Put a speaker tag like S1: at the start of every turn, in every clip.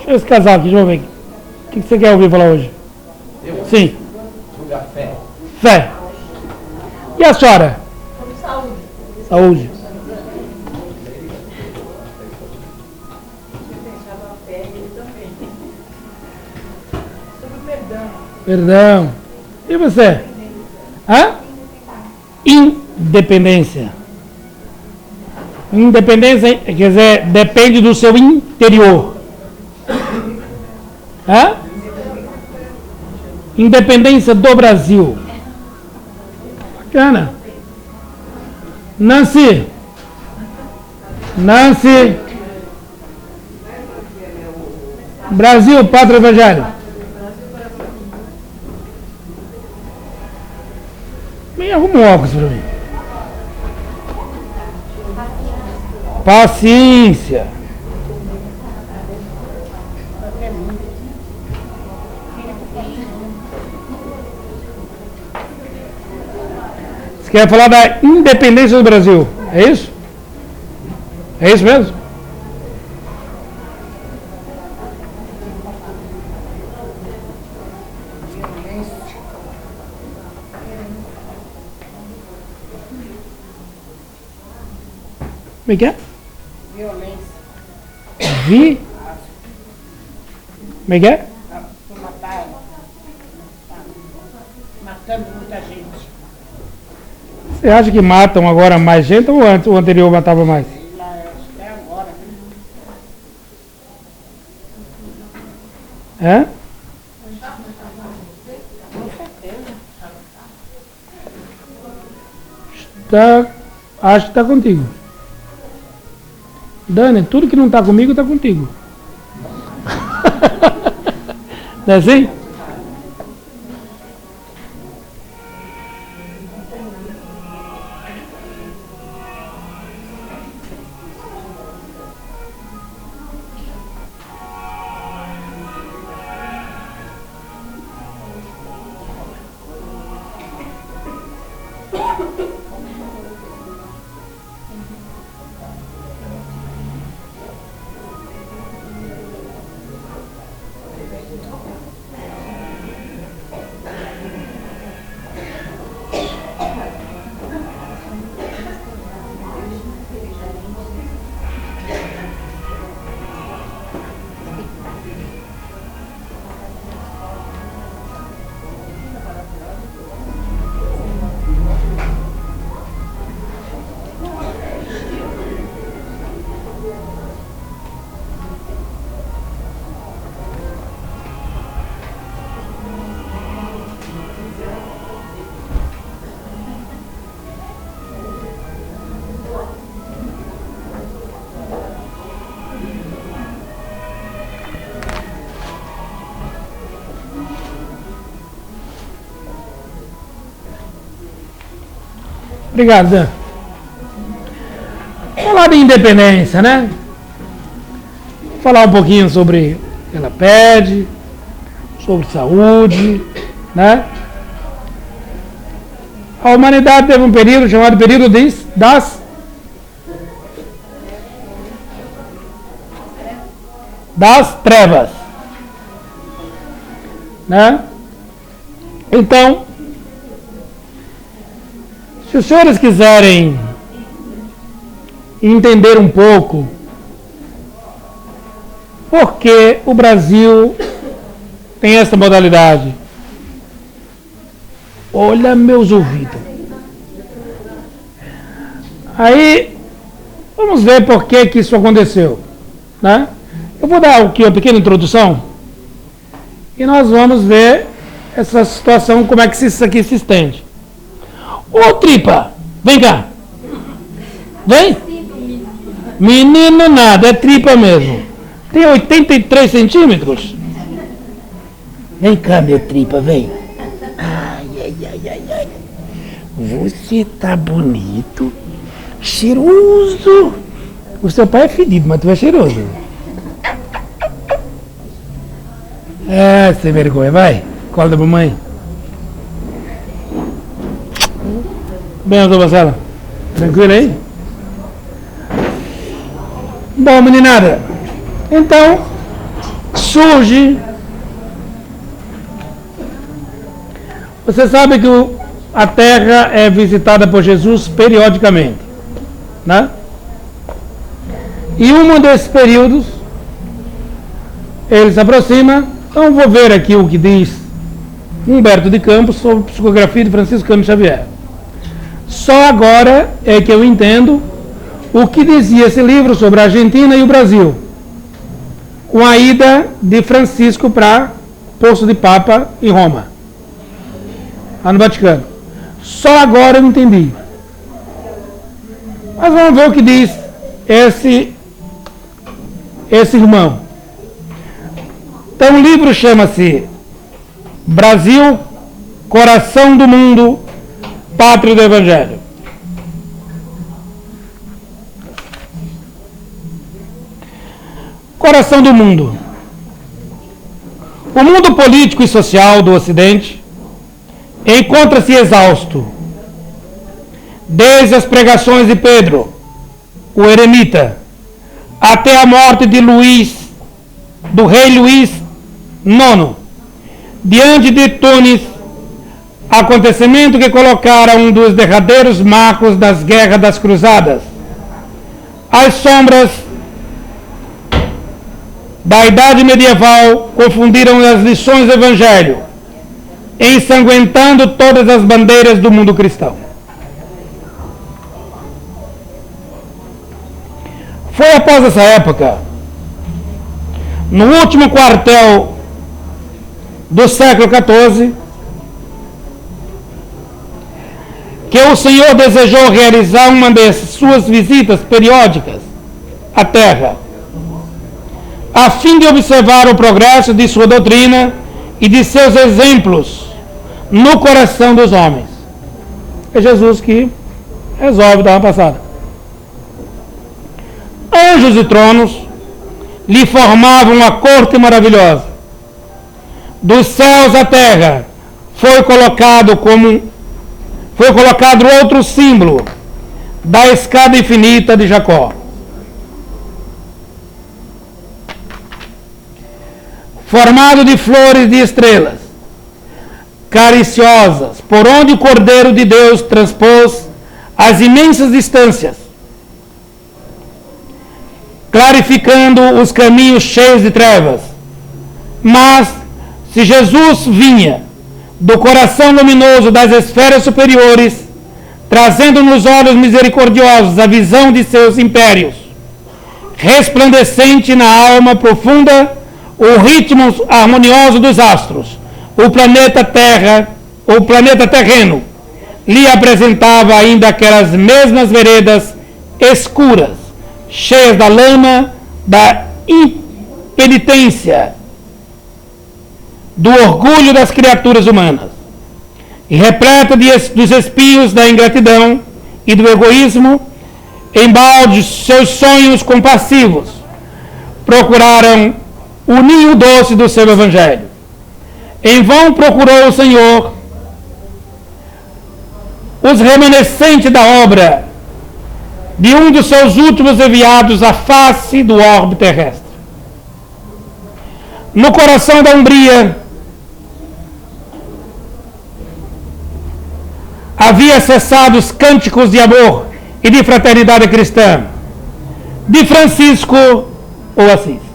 S1: Deixa esse casal aqui, deixa eu ver aqui. O que você quer ouvir falar hoje?
S2: Eu?
S1: Sim.
S2: Sobre a fé.
S1: Fé. E a senhora?
S3: Sobre saúde.
S1: Saúde.
S3: Sobre perdão.
S1: Perdão. E você? Hã? Independência. Independência, quer dizer, depende do seu interior. Hã? Independência do Brasil. Bacana. Nancy. Brasil, pátria evangélica. Me arruma um óculos para mim. Paciência. Você quer falar da independência do Brasil? É isso? É isso mesmo? Como é que é?
S3: Violência.
S1: Como é que é?
S3: Matando muita gente.
S1: Você acha que matam agora mais gente ou antes o anterior matava mais?
S3: Até agora,
S1: É? Acho que está contigo. Dani, tudo que não está comigo está contigo. Não é assim? Obrigado, Dan. Falar de independência, né? Falar um pouquinho sobre o que ela pede, sobre saúde, né? A humanidade teve um período chamado período das trevas, né? Então, se os senhores quiserem entender um pouco por que o Brasil tem essa modalidade, olha meus ouvidos. Aí, vamos ver por que isso aconteceu, né? Eu vou dar aqui uma pequena introdução e nós vamos ver essa situação, como é que isso aqui se estende. Ô tripa, vem cá. Vem. Menino nada, é tripa mesmo. Tem 83 centímetros. Vem cá, meu tripa, vem. Ai, ai, ai, ai, ai. Você tá bonito, cheiroso. O seu pai é fedido, mas tu é cheiroso. É, sem vergonha, vai. Cola da mamãe. Bem, doutor Marcelo? Tranquilo aí? Bom, meninada, então, surge. Você sabe que a terra é visitada por Jesus periodicamente, né? E um desses períodos, ele se aproxima. Então vou ver aqui o que diz Humberto de Campos sobre psicografia de Francisco Cândido Xavier. Só agora é que eu entendo o que dizia esse livro sobre a Argentina e o Brasil, com a ida de Francisco para posto de Papa em Roma, lá no Vaticano. Só agora eu entendi. Mas vamos ver o que diz esse irmão. Então o livro chama-se Brasil, Coração do Mundo, Pátria do Evangelho. Coração do mundo. O mundo político e social do Ocidente encontra-se exausto. Desde as pregações de Pedro, o eremita, até a morte de do rei Luís IX, diante de Tunis, acontecimento que colocara um dos derradeiros marcos das guerras das cruzadas. As sombras da idade medieval confundiram as lições do Evangelho, ensanguentando todas as bandeiras do mundo cristão. Foi após essa época, no último quartel do século XIV, que o Senhor desejou realizar uma de suas visitas periódicas à Terra, a fim de observar o progresso de sua doutrina e de seus exemplos no coração dos homens. É Jesus que resolve dar uma passada. Anjos e tronos lhe formavam uma corte maravilhosa. Dos céus à terra foi colocado outro símbolo da escada infinita de Jacó. Formado de flores e estrelas cariciosas, por onde o Cordeiro de Deus transpôs as imensas distâncias, clarificando os caminhos cheios de trevas. Mas, se Jesus vinha do coração luminoso das esferas superiores, trazendo nos olhos misericordiosos a visão de seus impérios, resplandecente na alma profunda o ritmo harmonioso dos astros, o planeta Terra, o planeta terreno, lhe apresentava ainda aquelas mesmas veredas escuras, cheias da lama, da impenitência, do orgulho das criaturas humanas, e repleta dos espinhos da ingratidão e do egoísmo, embalde seus sonhos compassivos, procuraram o ninho doce do seu Evangelho. Em vão procurou o Senhor os remanescentes da obra de um dos seus últimos enviados à face do orbe terrestre. No coração da Hungria havia cessado os cânticos de amor e de fraternidade cristã de Francisco ou Assis.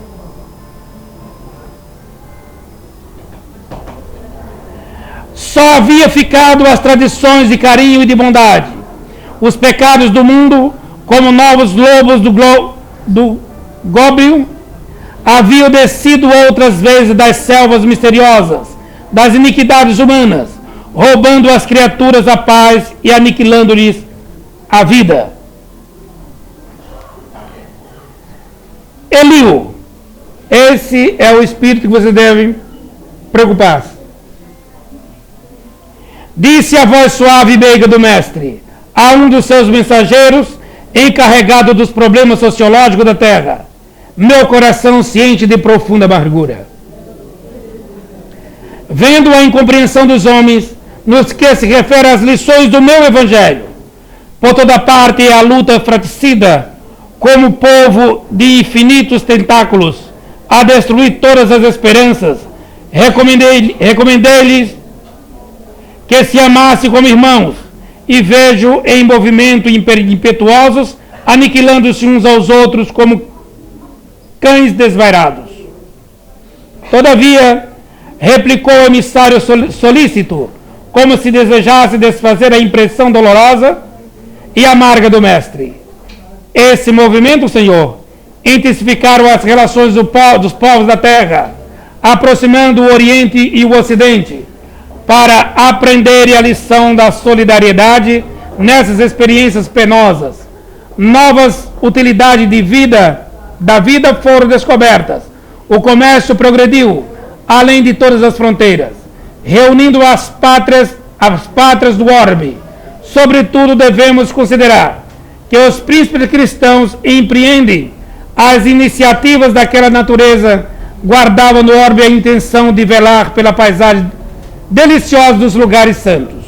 S1: Só havia ficado as tradições de carinho e de bondade. Os pecados do mundo, como novos lobos do Góbio, haviam descido outras vezes das selvas misteriosas, das iniquidades humanas, roubando às criaturas a paz e aniquilando-lhes a vida. Eliú, esse é o espírito que você deve preocupar-se. Disse a voz suave e meiga do mestre a um dos seus mensageiros encarregado dos problemas sociológicos da terra: meu coração ciente de profunda amargura, vendo a incompreensão dos homens nos que se refere às lições do meu evangelho. Por toda parte é a luta fratricida, como povo de infinitos tentáculos, a destruir todas as esperanças, recomendei-lhes que se amasse como irmãos, e vejo em movimento impetuosos, aniquilando-se uns aos outros como cães desvairados. Todavia, replicou o emissário solícito, como se desejasse desfazer a impressão dolorosa e amarga do mestre. Esse movimento, Senhor, intensificaram as relações dos povos da terra, aproximando o Oriente e o Ocidente, para aprenderem a lição da solidariedade nessas experiências penosas. Novas utilidades da vida foram descobertas. O comércio progrediu além de todas as fronteiras, reunindo as pátrias do orbe. Sobretudo, devemos considerar que os príncipes cristãos empreendem as iniciativas daquela natureza, guardavam no orbe a intenção de velar pela paisagem deliciosa dos lugares santos.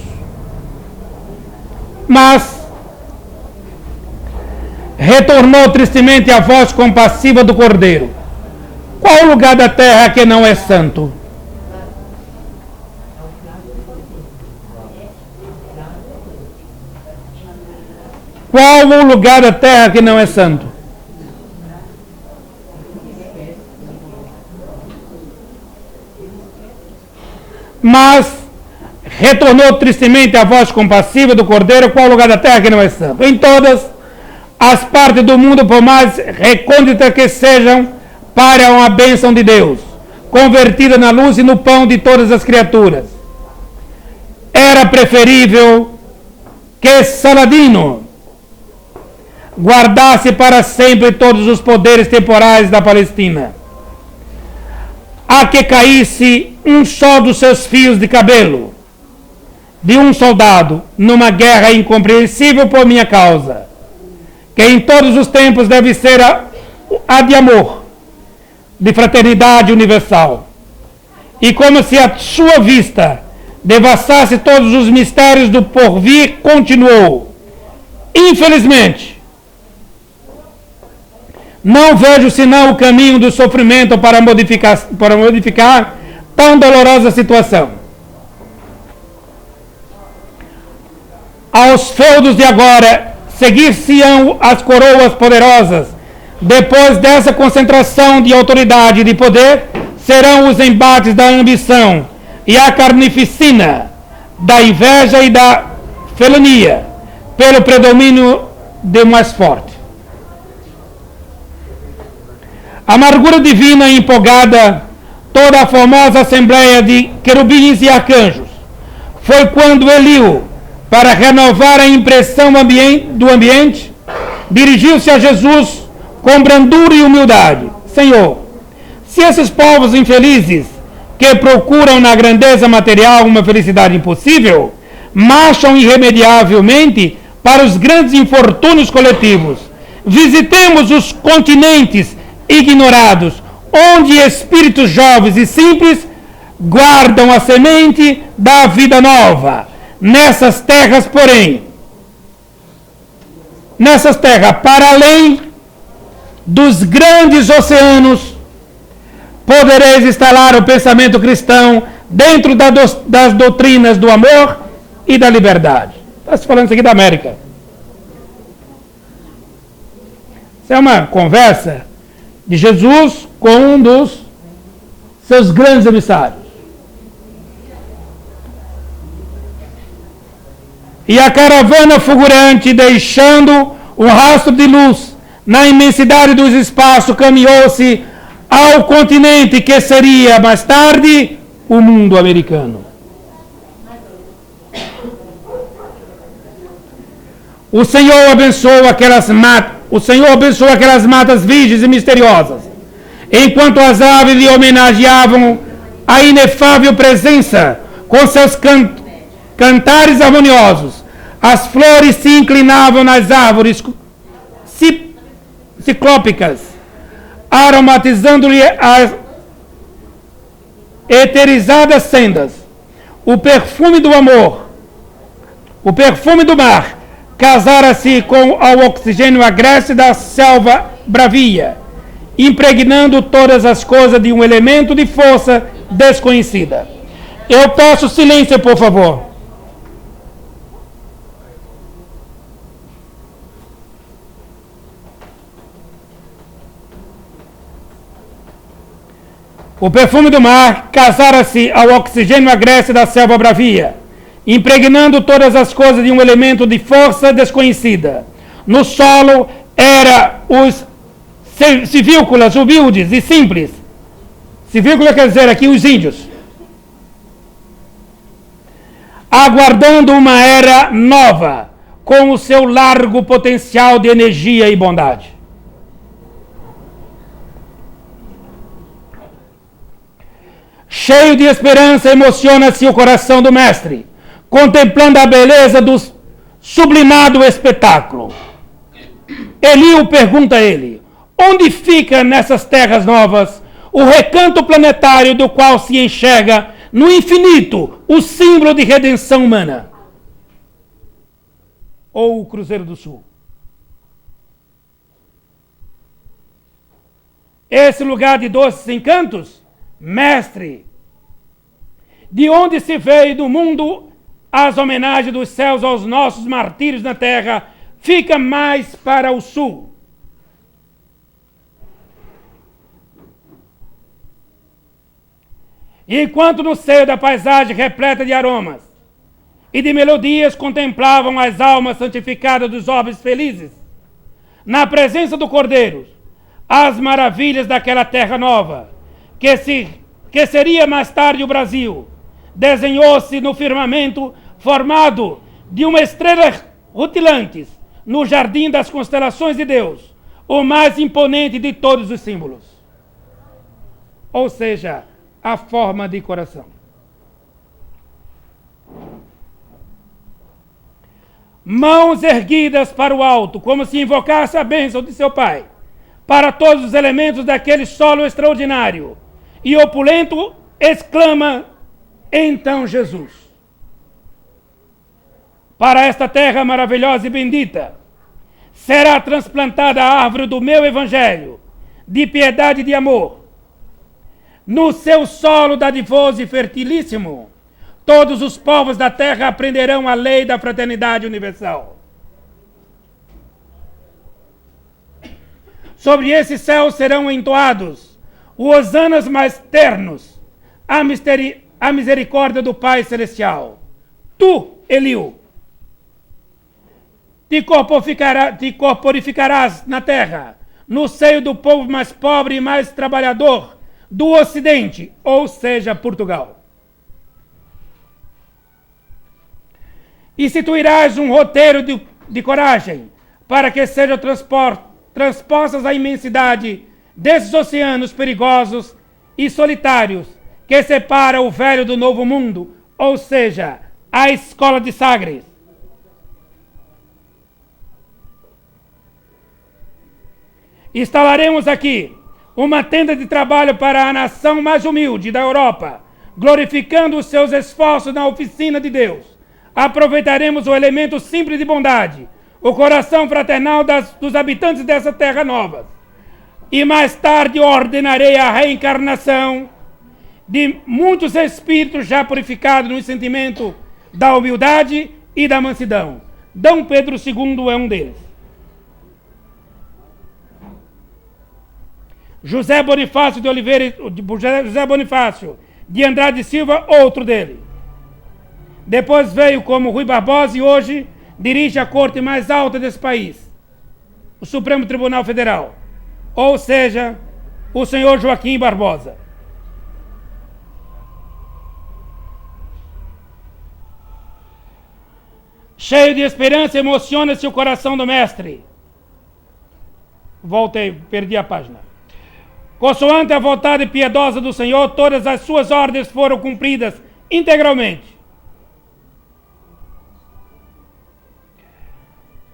S1: Mas retornou tristemente a voz compassiva do Cordeiro. Qual o lugar da terra que não é santo? Qual o lugar da terra que não é santo? Mas retornou tristemente a voz compassiva do Cordeiro. Qual o lugar da terra que não é santo? Em todas as partes do mundo, por mais recônditas que sejam, para a bênção de Deus, convertida na luz e no pão de todas as criaturas. Era preferível que Saladino guardasse para sempre todos os poderes temporais da Palestina, a que caísse um só dos seus fios de cabelo de um soldado numa guerra incompreensível por minha causa, que em todos os tempos deve ser a de amor, de fraternidade universal, e como se à sua vista devassasse todos os mistérios do porvir, continuou: infelizmente, não vejo senão o caminho do sofrimento para modificar tão dolorosa situação. Aos feudos de agora seguir-se-ão as coroas poderosas. Depois dessa concentração de autoridade e de poder, serão os embates da ambição e a carnificina, da inveja e da felania, pelo predomínio do mais forte. A amargura divina empolgada toda a formosa assembleia de querubins e arcanjos. Foi quando Eliú, para renovar a impressão do ambiente, dirigiu-se a Jesus com brandura e humildade: Senhor, se esses povos infelizes que procuram na grandeza material uma felicidade impossível, marcham irremediavelmente para os grandes infortúnios coletivos, visitemos os continentes ignorados, onde espíritos jovens e simples guardam a semente da vida nova. Nessas terras, porém, para além dos grandes oceanos, podereis instalar o pensamento cristão dentro das doutrinas do amor e da liberdade. Está se falando isso aqui da América. Isso é uma conversa de Jesus com um dos seus grandes emissários. E a caravana fulgurante, deixando um rastro de luz na imensidade dos espaços, caminhou-se ao continente que seria mais tarde o mundo americano. O Senhor abençoou aquelas matas virgens e misteriosas, enquanto as aves lhe homenageavam a inefável presença com seus cantares harmoniosos. As flores se inclinavam nas árvores ciclópicas, aromatizando-lhe as eterizadas sendas. O perfume do amor, o perfume do mar, casara-se com o oxigênio agreste da selva bravia, impregnando todas as coisas de um elemento de força desconhecida. Eu peço silêncio, por favor. O perfume do mar casara-se ao oxigênio agreste da selva bravia, impregnando todas as coisas de um elemento de força desconhecida. No solo era os civícolas humildes e simples. Civícola quer dizer aqui os índios. Aguardando uma era nova, com o seu largo potencial de energia e bondade. Cheio de esperança, emociona-se o coração do mestre, contemplando a beleza do sublimado espetáculo. Eliú pergunta a ele: onde fica nessas terras novas o recanto planetário do qual se enxerga no infinito o símbolo de redenção humana? Ou o Cruzeiro do Sul? Esse lugar de doces encantos? Mestre, de onde se veio do mundo as homenagens dos céus aos nossos martírios na terra, fica mais para o sul. E enquanto no seio da paisagem repleta de aromas e de melodias contemplavam as almas santificadas dos orbes felizes, na presença do Cordeiro, as maravilhas daquela terra nova, que seria mais tarde o Brasil, desenhou-se no firmamento formado de uma estrela rutilante no jardim das constelações de Deus, o mais imponente de todos os símbolos. Ou seja, a forma de coração. Mãos erguidas para o alto, como se invocasse a bênção de seu Pai, para todos os elementos daquele solo extraordinário, e opulento exclama então Jesus: para esta terra maravilhosa e bendita será transplantada a árvore do meu evangelho, de piedade e de amor. No seu solo dadivoso e fertilíssimo, todos os povos da terra aprenderão a lei da fraternidade universal. Sobre esse céu serão entoados os hosanas mais ternos, a misericórdia do Pai Celestial. Tu, Eliú, te corporificarás na terra, no seio do povo mais pobre e mais trabalhador do Ocidente, ou seja, Portugal. Instituirás um roteiro de coragem para que sejam transpostas a imensidade desses oceanos perigosos e solitários que separam o velho do novo mundo, ou seja, a escola de Sagres. Instalaremos aqui uma tenda de trabalho para a nação mais humilde da Europa, glorificando os seus esforços na oficina de Deus. Aproveitaremos o elemento simples de bondade, o coração fraternal dos habitantes dessa terra nova. E mais tarde ordenarei a reencarnação de muitos espíritos já purificados no sentimento da humildade e da mansidão. Dom Pedro II é um deles. José Bonifácio de Andrade Silva, outro dele. Depois veio como Rui Barbosa e hoje dirige a corte mais alta desse país, o Supremo Tribunal Federal, ou seja, o senhor Joaquim Barbosa. Cheio de esperança, emociona-se o coração do mestre. Voltei, perdi a página. Consoante a vontade piedosa do Senhor, todas as suas ordens foram cumpridas integralmente.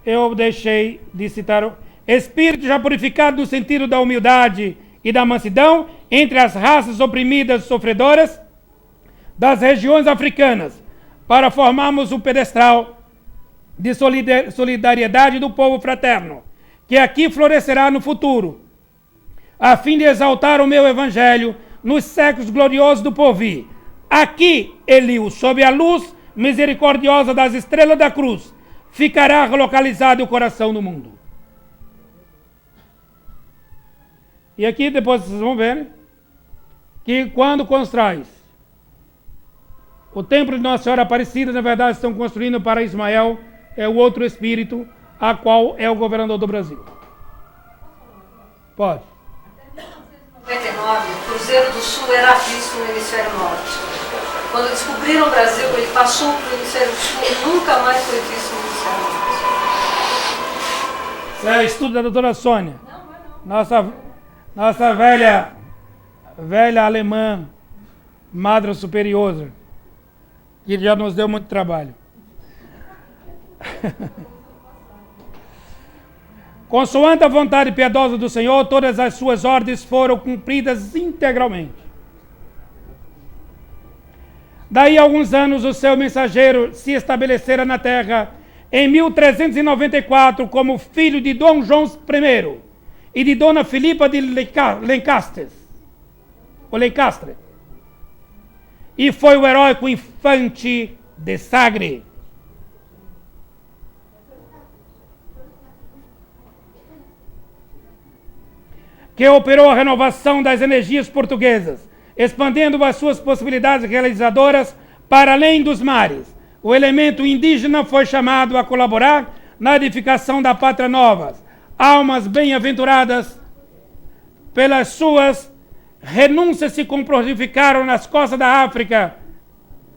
S1: Eu deixei de citar o espírito já purificado no sentido da humildade e da mansidão entre as raças oprimidas e sofredoras das regiões africanas, para formarmos um pedestal de solidariedade do povo fraterno, que aqui florescerá no futuro, a fim de exaltar o meu evangelho nos séculos gloriosos do porvir. Aqui, Eliu, sob a luz misericordiosa das estrelas da cruz, ficará localizado o coração do mundo. E aqui depois vocês vão ver que quando constrói o templo de Nossa Senhora Aparecida, na verdade estão construindo para Ismael, é o outro espírito, a qual é o governador do Brasil. Pode.
S4: Em 1999, o Cruzeiro do Sul era visto no hemisfério norte. Quando descobriram o Brasil, ele passou para o hemisfério sul e nunca mais foi visto no hemisfério norte.
S1: Isso é estudo da doutora Sônia. Nossa velha alemã, Madre Superior, que já nos deu muito trabalho. Consoante a vontade piedosa do Senhor, todas as suas ordens foram cumpridas integralmente. Daí a alguns anos, o seu mensageiro se estabelecera na terra em 1394 como filho de Dom João I e de Dona Filipa de Lencastre. E foi o heróico infante de Sagre. Que operou a renovação das energias portuguesas, expandindo as suas possibilidades realizadoras para além dos mares. O elemento indígena foi chamado a colaborar na edificação da pátria nova. Almas bem-aventuradas, pelas suas renúncias, se comprometificaram nas costas da África,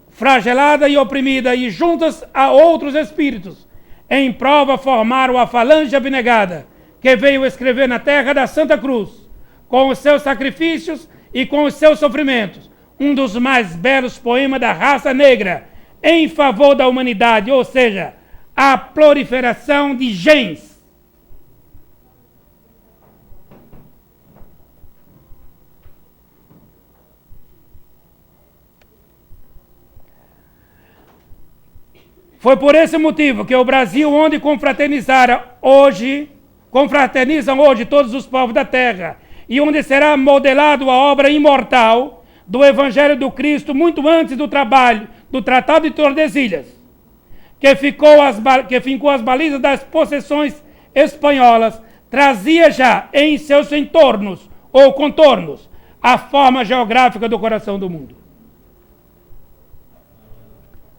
S1: flagelada e oprimida, e juntas a outros espíritos, em prova formaram a falange abnegada, que veio escrever na terra da Santa Cruz, com os seus sacrifícios e com os seus sofrimentos, um dos mais belos poemas da raça negra, em favor da humanidade, ou seja, a proliferação de gens. Foi por esse motivo que o Brasil, onde confraternizam hoje todos os povos da terra, e onde será modelado a obra imortal do Evangelho do Cristo, muito antes do trabalho do Tratado de Tordesilhas, que fincou as balizas das possessões espanholas, trazia já em seus entornos ou contornos a forma geográfica do coração do mundo.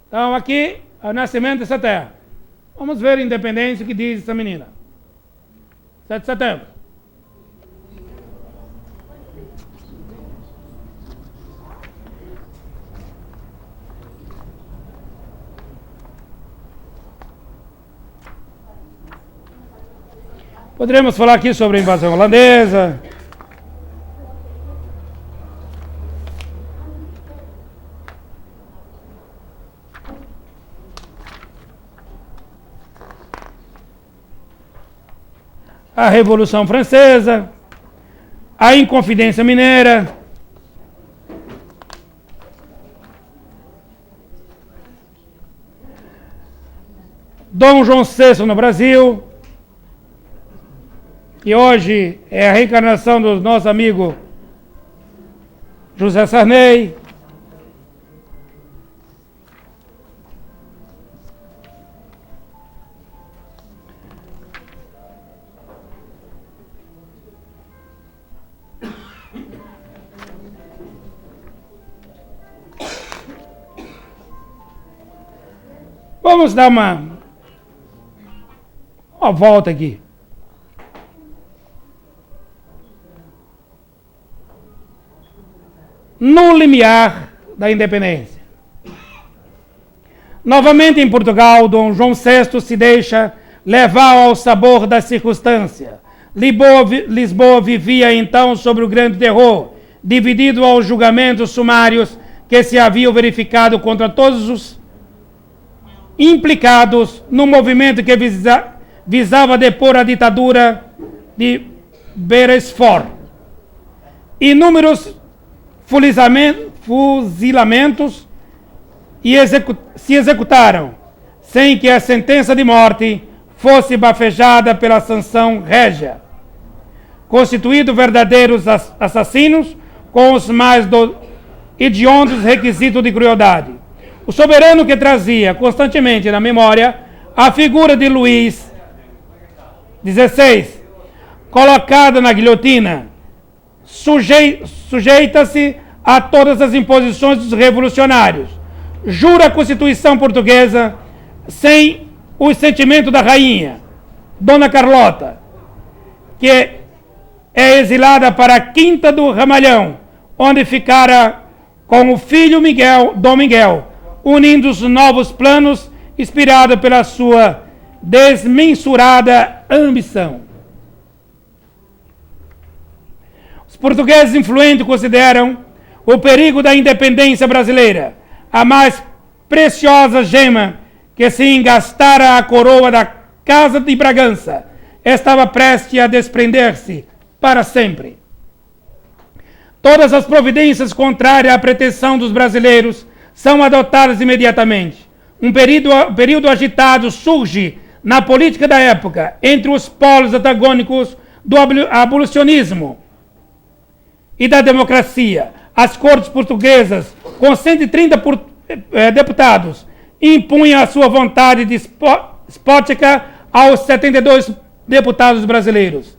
S1: Então aqui é o nascimento dessa terra. Vamos ver a independência que diz essa menina. 7 de setembro. Poderemos falar aqui sobre a invasão holandesa. A Revolução Francesa, a Inconfidência Mineira, Dom João VI no Brasil, que hoje é a reencarnação do nosso amigo José Sarney. Vamos dar uma volta aqui. No limiar da independência. Novamente em Portugal, Dom João VI se deixa levar ao sabor da circunstância. Lisboa vivia então sobre o grande terror, dividido aos julgamentos sumários que se haviam verificado contra todos os implicados no movimento que visava depor a ditadura de Beresford. Inúmeros fuzilamentos se executaram, sem que a sentença de morte fosse bafejada pela sanção régia. constituído verdadeiros assassinos com os mais hediondos requisitos de crueldade. O soberano que trazia constantemente na memória a figura de Luís XVI, colocado na guilhotina, sujeita-se a todas as imposições dos revolucionários. Jura a Constituição portuguesa sem o sentimento da rainha, Dona Carlota, que é exilada para a Quinta do Ramalhão, onde ficara com o filho Miguel, Dom Miguel, unindo os novos planos inspirado pela sua desmensurada ambição. Os portugueses influentes consideram o perigo da independência brasileira a mais preciosa gema que se engastara a coroa da Casa de Bragança estava prestes a desprender-se para sempre. Todas as providências contrárias à pretensão dos brasileiros são adotadas imediatamente. Um período agitado surge na política da época entre os polos antagônicos do abolicionismo e da democracia. As cortes portuguesas, com 130 deputados, impunham a sua vontade despótica aos 72 deputados brasileiros,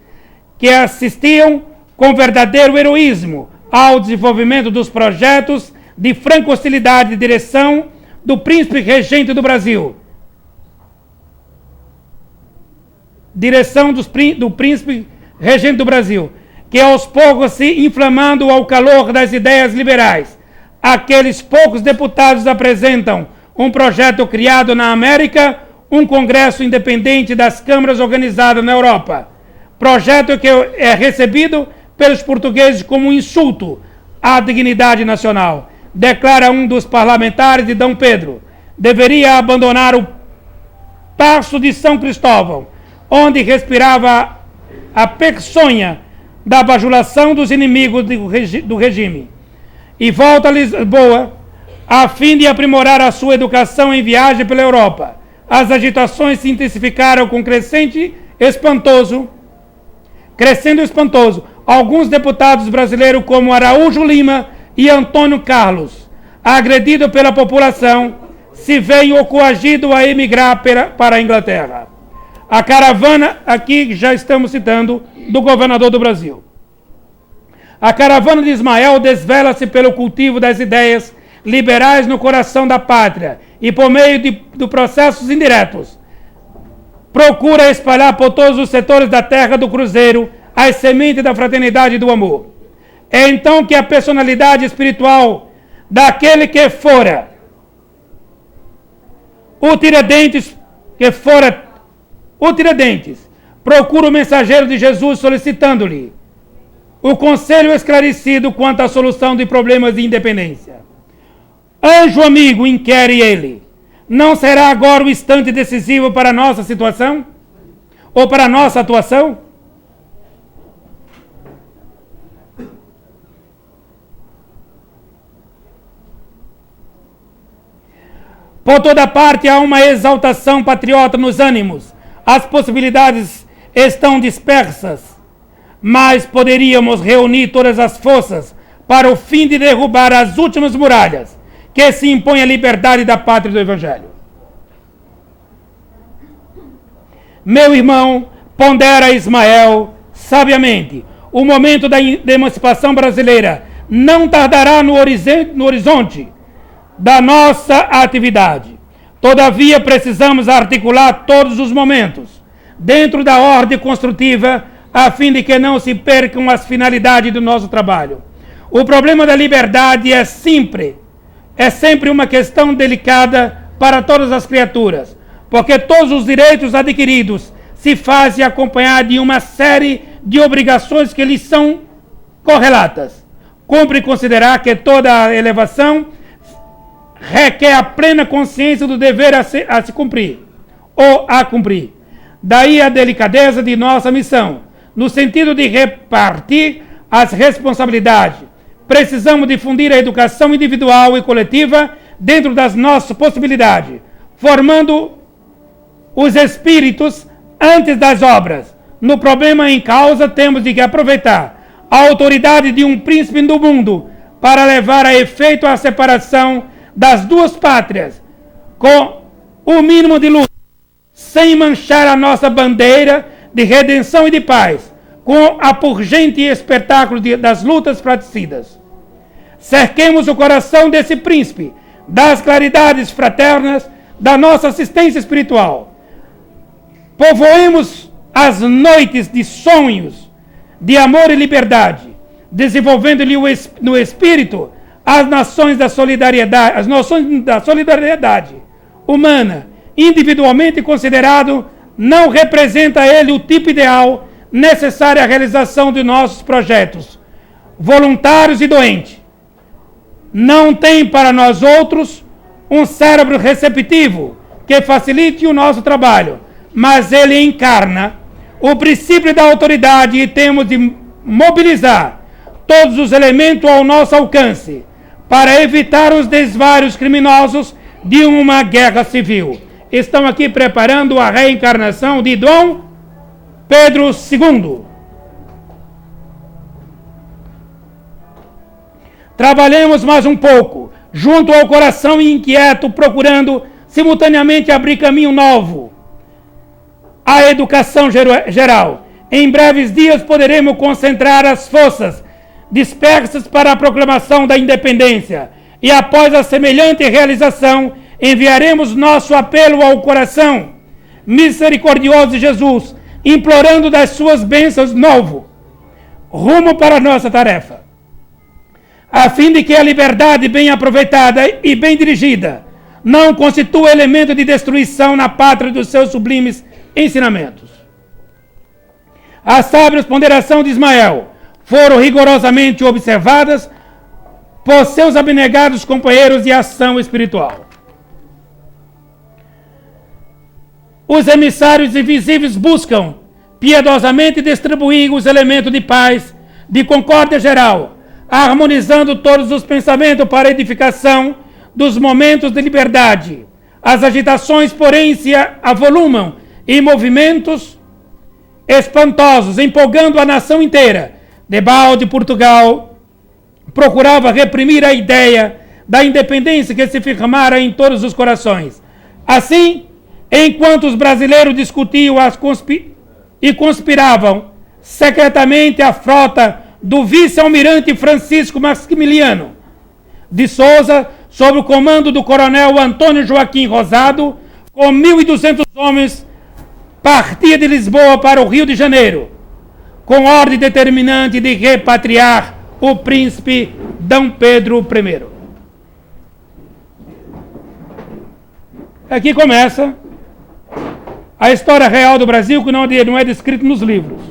S1: que assistiam com verdadeiro heroísmo ao desenvolvimento dos projetos de franca hostilidade e direção do príncipe regente do Brasil. Do príncipe regente do Brasil, que aos poucos se inflamando ao calor das ideias liberais. Aqueles poucos deputados apresentam um projeto criado na América, um congresso independente das câmaras organizado na Europa. Projeto que é recebido pelos portugueses como um insulto à dignidade nacional. Declara um dos parlamentares de Dom Pedro. Deveria abandonar o Paço de São Cristóvão, onde respirava a peçonha da bajulação dos inimigos do regime. E volta a Lisboa, a fim de aprimorar a sua educação em viagem pela Europa. As agitações se intensificaram com crescendo espantoso. Alguns deputados brasileiros, como Araújo Lima e Antônio Carlos, agredidos pela população, se veem coagidos a emigrar para a Inglaterra. A caravana, aqui já estamos citando, do governador do Brasil. A caravana de Ismael desvela-se pelo cultivo das ideias liberais no coração da pátria e por meio de processos indiretos. Procura espalhar por todos os setores da terra do Cruzeiro as sementes da fraternidade e do amor. É então que a personalidade espiritual daquele que fora o Tiradentes, procura o mensageiro de Jesus solicitando-lhe o conselho esclarecido quanto à solução de problemas de independência. Anjo amigo, inquire ele, não será agora o instante decisivo para a nossa situação? Ou para a nossa atuação? Por toda parte há uma exaltação patriota nos ânimos. As possibilidades estão dispersas, mas poderíamos reunir todas as forças para o fim de derrubar as últimas muralhas que se impõem à liberdade da pátria do Evangelho. Meu irmão, pondera Ismael sabiamente, o momento da emancipação brasileira não tardará no horizonte da nossa atividade. Todavia, precisamos articular todos os momentos dentro da ordem construtiva a fim de que não se percam as finalidades do nosso trabalho. O problema da liberdade é sempre uma questão delicada para todas as criaturas, porque todos os direitos adquiridos se fazem acompanhar de uma série de obrigações que lhes são correlatas. Cumpre considerar que toda elevação requer a plena consciência do dever a se cumprir, ou a cumprir. Daí a delicadeza de nossa missão, no sentido de repartir as responsabilidades. Precisamos difundir a educação individual e coletiva dentro das nossas possibilidades, formando os espíritos antes das obras, No problema em causa, temos de que aproveitar a autoridade de um príncipe do mundo para levar a efeito a separação das duas pátrias, com o mínimo de luta, sem manchar a nossa bandeira de redenção e de paz, com a purgente espetáculo das lutas fratricidas. Cerquemos o coração desse príncipe, das claridades fraternas, da nossa assistência espiritual. Povoemos as noites de sonhos, de amor e liberdade, desenvolvendo-lhe no espírito as noções da solidariedade humana, individualmente considerado, não representa ele o tipo ideal necessário à realização de nossos projetos, voluntários e doentes. Não tem para nós outros um cérebro receptivo que facilite o nosso trabalho, mas ele encarna o princípio da autoridade e temos de mobilizar todos os elementos ao nosso alcance para evitar os desvários criminosos de uma guerra civil. Estão aqui preparando a reencarnação de Dom Pedro II. Trabalhemos mais um pouco, junto ao coração inquieto, procurando simultaneamente abrir caminho novo à educação geral. Em breves dias poderemos concentrar as forças dispersas para a proclamação da independência e após a semelhante realização enviaremos nosso apelo ao coração misericordioso de Jesus, implorando das suas bênçãos novo rumo para a nossa tarefa, a fim de que a liberdade bem aproveitada e bem dirigida não constitua elemento de destruição na pátria dos seus sublimes ensinamentos. As sábias ponderações de Ismael foram rigorosamente observadas por seus abnegados companheiros de ação espiritual. Os emissários invisíveis buscam piedosamente distribuir os elementos de paz, de concórdia geral, harmonizando todos os pensamentos para a edificação dos momentos de liberdade. As agitações, porém, se avolumam em movimentos espantosos, empolgando a nação inteira. Debalde, Portugal, procurava reprimir a ideia da independência que se firmara em todos os corações. Assim, enquanto os brasileiros discutiam e conspiravam secretamente, a frota do vice-almirante Francisco Maximiliano de Souza, sob o comando do coronel Antônio Joaquim Rosado, com 1.200 homens, partia de Lisboa para o Rio de Janeiro, com ordem determinante de repatriar o príncipe Dom Pedro I. Aqui começa a história real do Brasil, que não é descrito nos livros.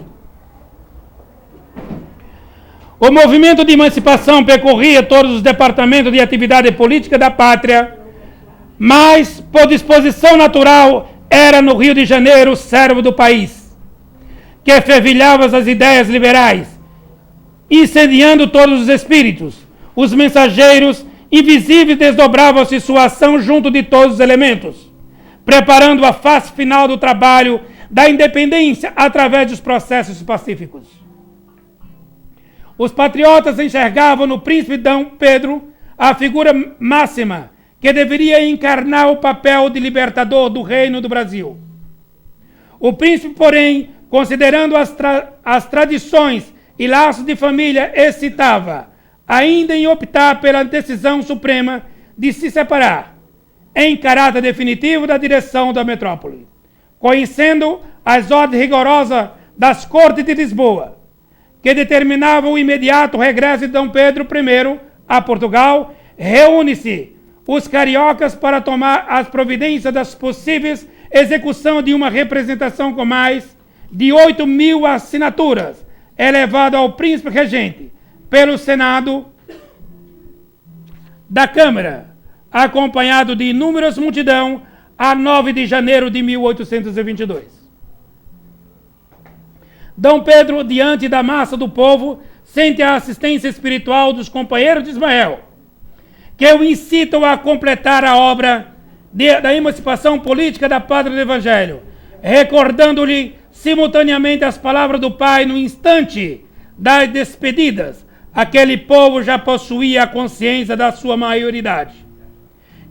S1: O movimento de emancipação percorria todos os departamentos de atividade política da pátria, mas, por disposição natural, era no Rio de Janeiro o cérebro do país, que fervilhava as ideias liberais, incendiando todos os espíritos. Os mensageiros invisíveis desdobravam-se sua ação junto de todos os elementos, preparando a fase final do trabalho da independência através dos processos pacíficos. Os patriotas enxergavam no príncipe Dom Pedro a figura máxima que deveria encarnar o papel de libertador do reino do Brasil. O príncipe, porém, considerando as tradições e laços de família, hesitava ainda em optar pela decisão suprema de se separar, em caráter definitivo, da direção da metrópole. Conhecendo as ordens rigorosas das Cortes de Lisboa, que determinavam o imediato regresso de Dom Pedro I a Portugal, reúne-se os cariocas para tomar as providências das possíveis execução de uma representação com mais de 8.000 assinaturas, elevada ao príncipe regente pelo Senado da Câmara, acompanhado de inúmeras multidão, a 9 de janeiro de 1822. Dom Pedro, diante da massa do povo, sente a assistência espiritual dos companheiros de Ismael, que o incitam a completar a obra da emancipação política da pátria do Evangelho, recordando-lhe simultaneamente as palavras do pai no instante das despedidas, aquele povo já possuía a consciência da sua maioridade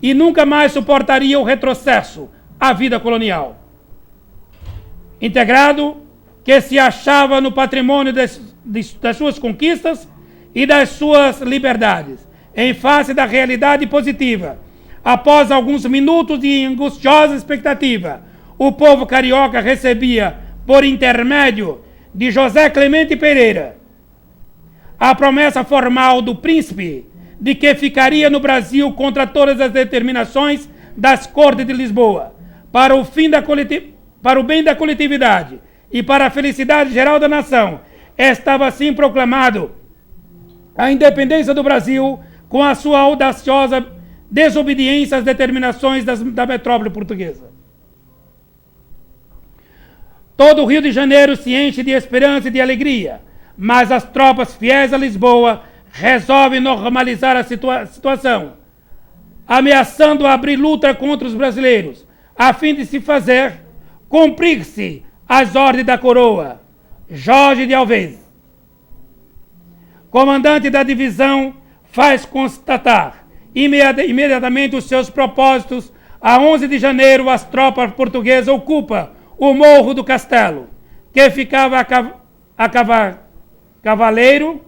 S1: e nunca mais suportaria o retrocesso à vida colonial. Integrado, que se achava no patrimônio das suas conquistas e das suas liberdades, em face da realidade positiva. Após alguns minutos de angustiosa expectativa, o povo carioca recebia, por intermédio de José Clemente Pereira, a promessa formal do príncipe de que ficaria no Brasil contra todas as determinações das Cortes de Lisboa, para o bem da coletividade e para a felicidade geral da nação. Estava assim proclamado a independência do Brasil com a sua audaciosa desobediência às determinações da metrópole portuguesa. Todo o Rio de Janeiro se enche de esperança e de alegria, mas as tropas fiéis a Lisboa resolvem normalizar a situação, ameaçando abrir luta contra os brasileiros, a fim de se fazer cumprir-se as ordens da coroa. Jorge de Alves, comandante da divisão, faz constatar imediatamente os seus propósitos. A 11 de janeiro, as tropas portuguesas ocupam o Morro do Castelo, que ficava a cavaleiro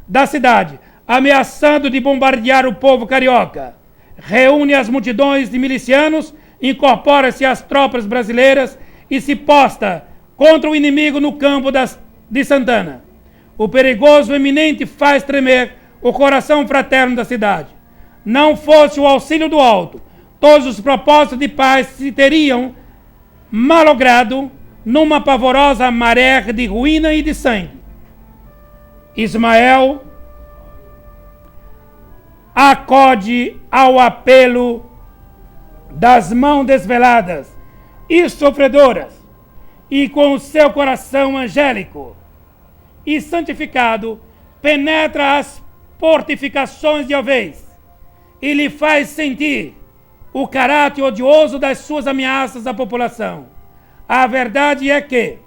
S1: da cidade, ameaçando de bombardear o povo carioca. Reúne as multidões de milicianos, incorpora-se às tropas brasileiras e se posta contra o inimigo no campo de Santana. O perigoso eminente faz tremer o coração fraterno da cidade. Não fosse o auxílio do alto, todos os propósitos de paz se teriam malogrado numa pavorosa maré de ruína e de sangue. Ismael acode ao apelo das mãos desveladas e sofredoras, e com o seu coração angélico e santificado penetra as fortificações de Alves e lhe faz sentir o caráter odioso das suas ameaças à população. A verdade é que,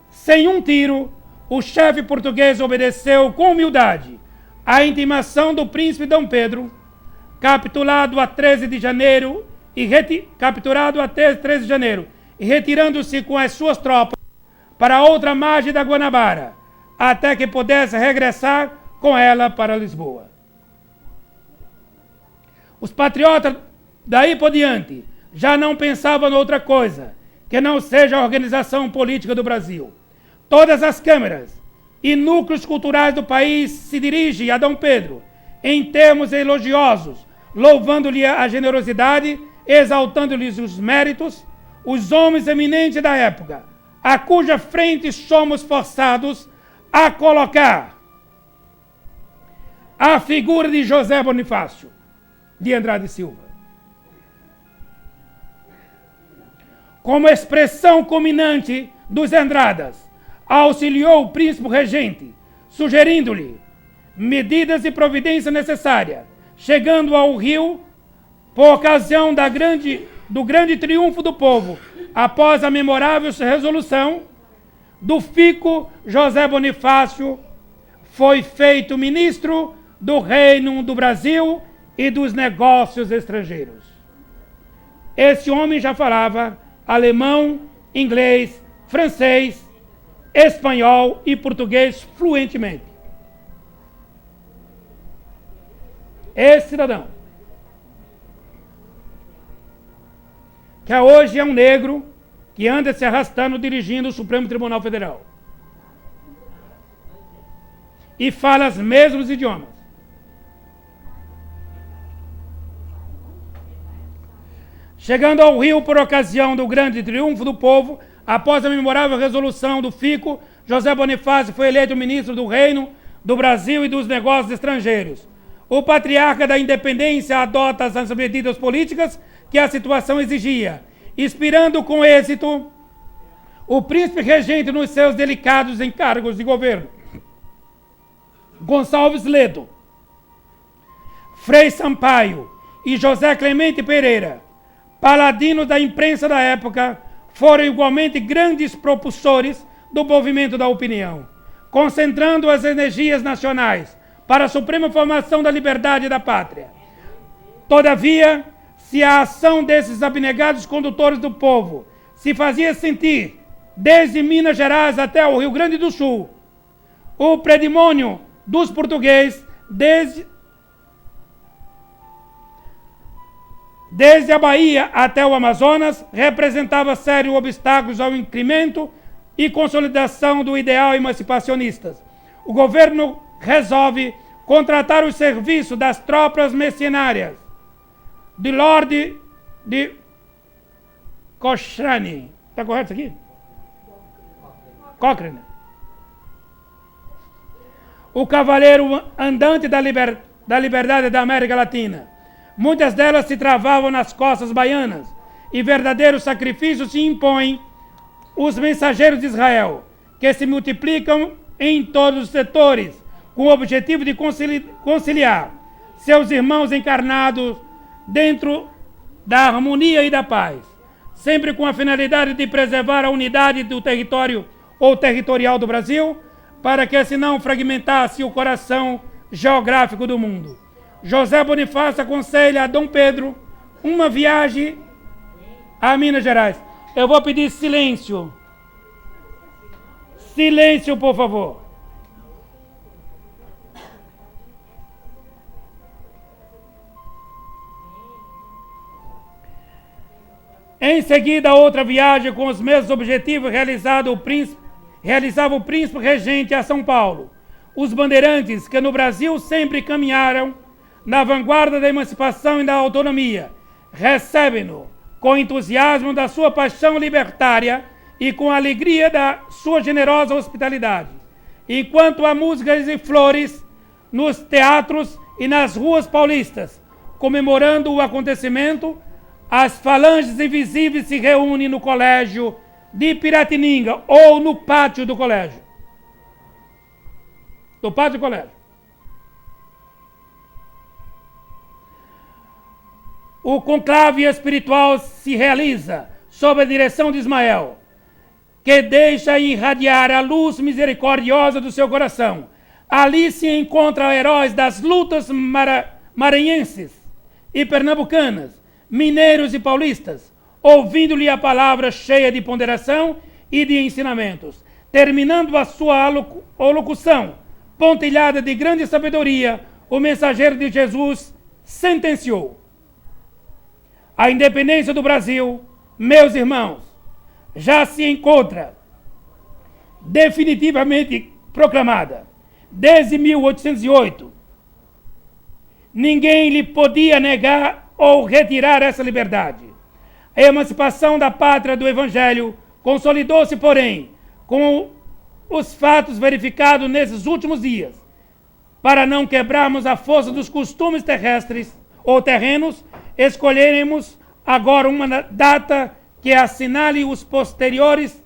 S1: sem um tiro, o chefe português obedeceu com humildade à intimação do príncipe Dom Pedro, capturado a 13 de janeiro e retirando-se com as suas tropas para outra margem da Guanabara, até que pudesse regressar com ela para Lisboa. Os patriotas, daí por diante, já não pensavam em outra coisa que não seja a organização política do Brasil. Todas as câmaras e núcleos culturais do país se dirigem a Dom Pedro em termos elogiosos, louvando-lhe a generosidade, exaltando-lhes os méritos, os homens eminentes da época, a cuja frente somos forçados a colocar a figura de José Bonifácio de Andrade Silva. Como expressão culminante dos Andradas, auxiliou o príncipe regente, sugerindo-lhe medidas e providências necessárias, chegando ao Rio por ocasião do grande triunfo do povo, após a memorável resolução do Fico. José Bonifácio foi feito ministro do Reino do Brasil e dos Negócios Estrangeiros. Esse homem já falava alemão, inglês, francês, espanhol e português fluentemente. Esse cidadão, que hoje é um negro que anda se arrastando dirigindo o Supremo Tribunal Federal e fala os mesmos idiomas. Chegando ao Rio por ocasião do grande triunfo do povo, após a memorável resolução do Fico, José Bonifácio foi eleito ministro do Reino do Brasil e dos Negócios Estrangeiros. O patriarca da independência adota as medidas políticas que a situação exigia, inspirando com êxito o príncipe regente nos seus delicados encargos de governo. Gonçalves Ledo, Frei Sampaio e José Clemente Pereira paladinos da imprensa da época, foram igualmente grandes propulsores do movimento da opinião, concentrando as energias nacionais para a suprema formação da liberdade e da pátria. Todavia, se a ação desses abnegados condutores do povo se fazia sentir desde Minas Gerais até o Rio Grande do Sul, o predimônio dos portugueses, desde a Bahia até o Amazonas, representava sério obstáculos ao incremento e consolidação do ideal emancipacionista. O governo resolve contratar o serviço das tropas mercenárias de Lord de Cochrane. Está correto isso aqui? Cochrane. O cavaleiro andante da liberdade da América Latina. Muitas delas se travavam nas costas baianas, e verdadeiros sacrifícios se impõem os mensageiros de Israel, que se multiplicam em todos os setores, com o objetivo de conciliar seus irmãos encarnados dentro da harmonia e da paz, sempre com a finalidade de preservar a unidade do território ou territorial do Brasil, para que se não fragmentasse o coração geográfico do mundo. José Bonifácio aconselha a Dom Pedro uma viagem a Minas Gerais. Eu vou pedir silêncio. Silêncio, por favor. Em seguida, outra viagem com os mesmos objetivos realizava o príncipe regente a São Paulo. Os bandeirantes que no Brasil sempre caminharam na vanguarda da emancipação e da autonomia, recebem-no com entusiasmo da sua paixão libertária e com a alegria da sua generosa hospitalidade. Enquanto há músicas e flores nos teatros e nas ruas paulistas, comemorando o acontecimento, as falanges invisíveis se reúnem no colégio de Piratininga ou no pátio do colégio. No pátio do colégio. O conclave espiritual se realiza sob a direção de Ismael, que deixa irradiar a luz misericordiosa do seu coração. Ali se encontram heróis das lutas maranhenses e pernambucanas, mineiros e paulistas, ouvindo-lhe a palavra cheia de ponderação e de ensinamentos. Terminando a sua alocução, pontilhada de grande sabedoria, o mensageiro de Jesus sentenciou: a independência do Brasil, meus irmãos, já se encontra definitivamente proclamada. Desde 1808, ninguém lhe podia negar ou retirar essa liberdade. A emancipação da pátria do Evangelho consolidou-se, porém, com os fatos verificados nesses últimos dias. Para não quebrarmos a força dos costumes terrestres ou terrenos, escolheremos agora uma data que assinale aos posteriores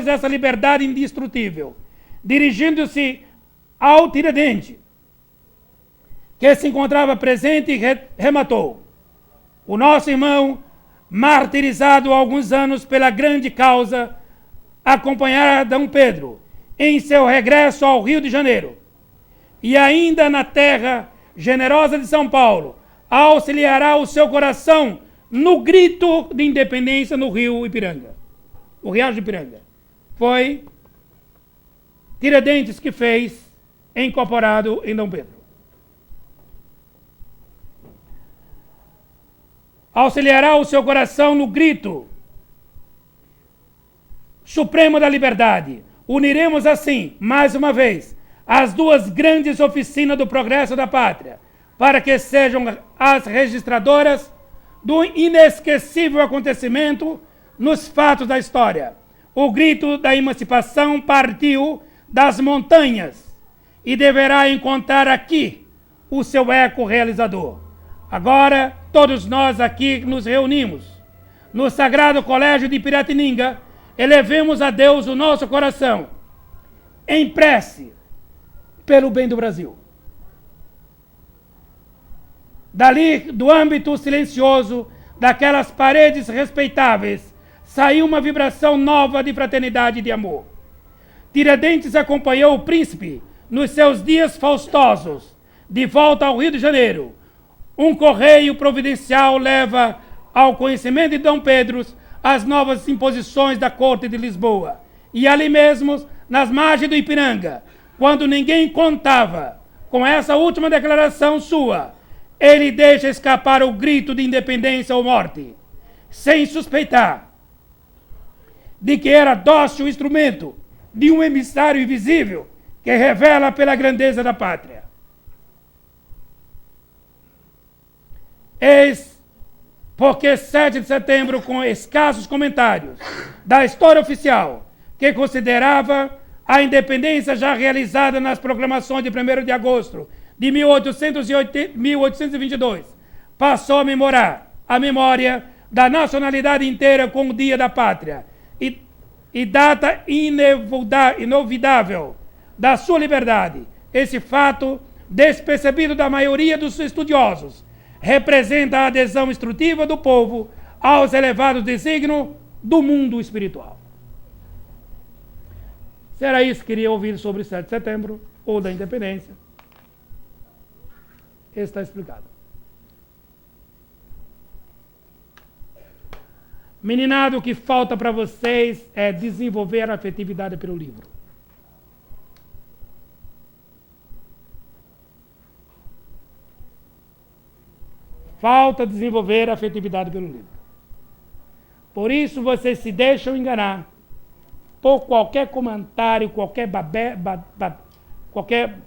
S1: essa liberdade indestrutível. Dirigindo-se ao Tiradentes, que se encontrava presente, e rematou: o nosso irmão, martirizado há alguns anos pela grande causa, acompanhará Dom Pedro em seu regresso ao Rio de Janeiro, e ainda na terra generosa de São Paulo, auxiliará o seu coração no grito de independência no Rio Ipiranga. O Riacho de Ipiranga. Foi Tiradentes que fez, incorporado em Dom Pedro. Auxiliará o seu coração no grito supremo da liberdade. Uniremos assim, mais uma vez, as duas grandes oficinas do progresso da pátria, para que sejam as registradoras do inesquecível acontecimento nos fatos da história. O grito da emancipação partiu das montanhas e deverá encontrar aqui o seu eco realizador. Agora, todos nós aqui nos reunimos no Sagrado Colégio de Piratininga, elevemos a Deus o nosso coração em prece pelo bem do Brasil. Dali, do âmbito silencioso daquelas paredes respeitáveis, saiu uma vibração nova de fraternidade e de amor. Tiradentes acompanhou o príncipe nos seus dias faustosos, de volta ao Rio de Janeiro. Um correio providencial leva ao conhecimento de Dom Pedro as novas imposições da corte de Lisboa. E ali mesmo, nas margens do Ipiranga, quando ninguém contava com essa última declaração sua, ele deixa escapar o grito de independência ou morte, sem suspeitar de que era dócil instrumento de um emissário invisível que revela pela grandeza da pátria. Eis porque 7 de setembro, com escassos comentários da história oficial, que considerava a independência já realizada nas proclamações de 1º de agosto de 1822, passou a memorar a memória da nacionalidade inteira com o Dia da Pátria e data inolvidável da sua liberdade. Esse fato, despercebido da maioria dos estudiosos, representa a adesão instrutiva do povo aos elevados desígnios do mundo espiritual. Se era isso que queria ouvir sobre 7 de setembro ou da independência, está explicado. Meninado, o que falta para vocês é desenvolver a afetividade pelo livro. Falta desenvolver a afetividade pelo livro. Por isso vocês se deixam enganar por qualquer comentário, qualquer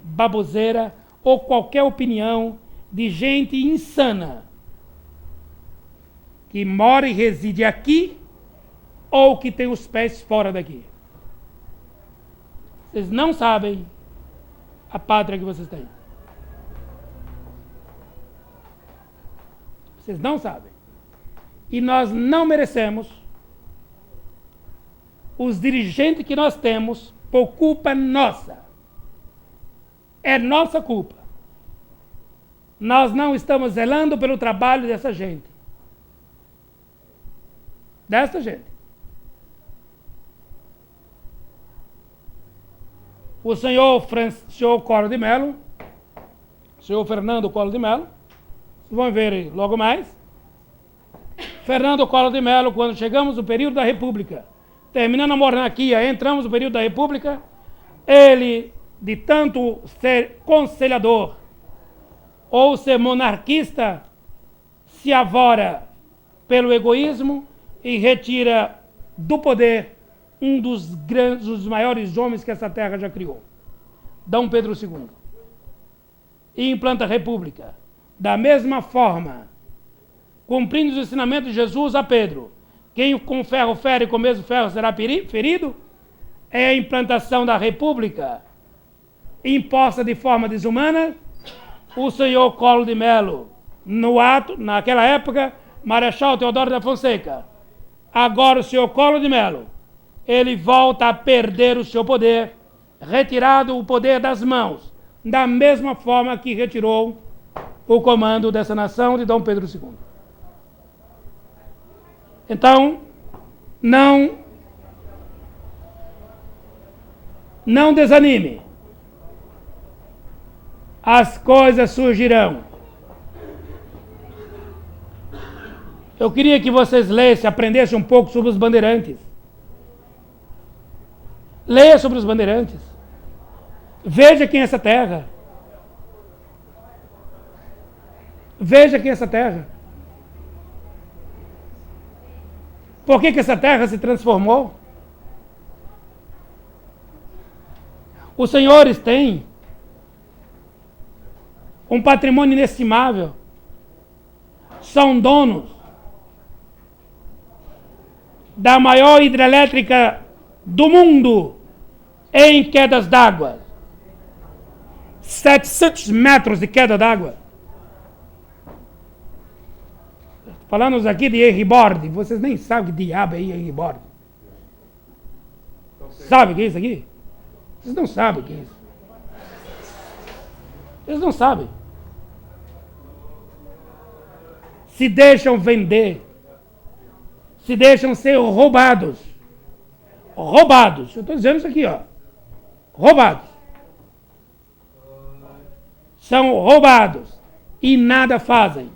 S1: baboseira ou qualquer opinião de gente insana que mora e reside aqui ou que tem os pés fora daqui. Vocês não sabem a pátria que vocês têm. Vocês não sabem. E nós não merecemos os dirigentes que nós temos por culpa nossa. É nossa culpa. Nós não estamos zelando pelo trabalho dessa gente. Dessa gente. O senhor Collor de Mello, senhor Fernando Collor de Mello, vocês vão ver logo mais. Fernando Collor de Mello, quando chegamos no período da República, terminando a monarquia, entramos no período da República, ele, de tanto ser conselhador ou ser monarquista, se avora pelo egoísmo e retira do poder um dos grandes, dos maiores homens que essa terra já criou, Dom Pedro II, e implanta a República. Da mesma forma, cumprindo os ensinamentos de Jesus a Pedro, quem com ferro fere, com o mesmo ferro será ferido, é a implantação da República imposta de forma desumana. O senhor Collor de Mello, no ato, naquela época, Marechal Deodoro da Fonseca. Agora o senhor Collor de Mello, ele volta a perder o seu poder, retirado o poder das mãos, da mesma forma que retirou o comando dessa nação de Dom Pedro II. Então, não desanime. As coisas surgirão. Eu queria que vocês lessem, aprendessem um pouco sobre os bandeirantes. Leia sobre os bandeirantes. Veja quem é essa terra. Veja quem é essa terra. Por que essa terra se transformou? Os senhores têm um patrimônio inestimável. São donos da maior hidrelétrica do mundo em quedas d'água. 700 metros de queda d'água. Falamos aqui de Eiribord, vocês nem sabem que diabo é Eiribord. Sabe o que é isso aqui? Vocês não sabem o que é isso. Eles não sabem. se deixam vender, se deixam ser roubados. Roubados. Eu estou dizendo isso aqui, ó. Roubados. São roubados e nada fazem.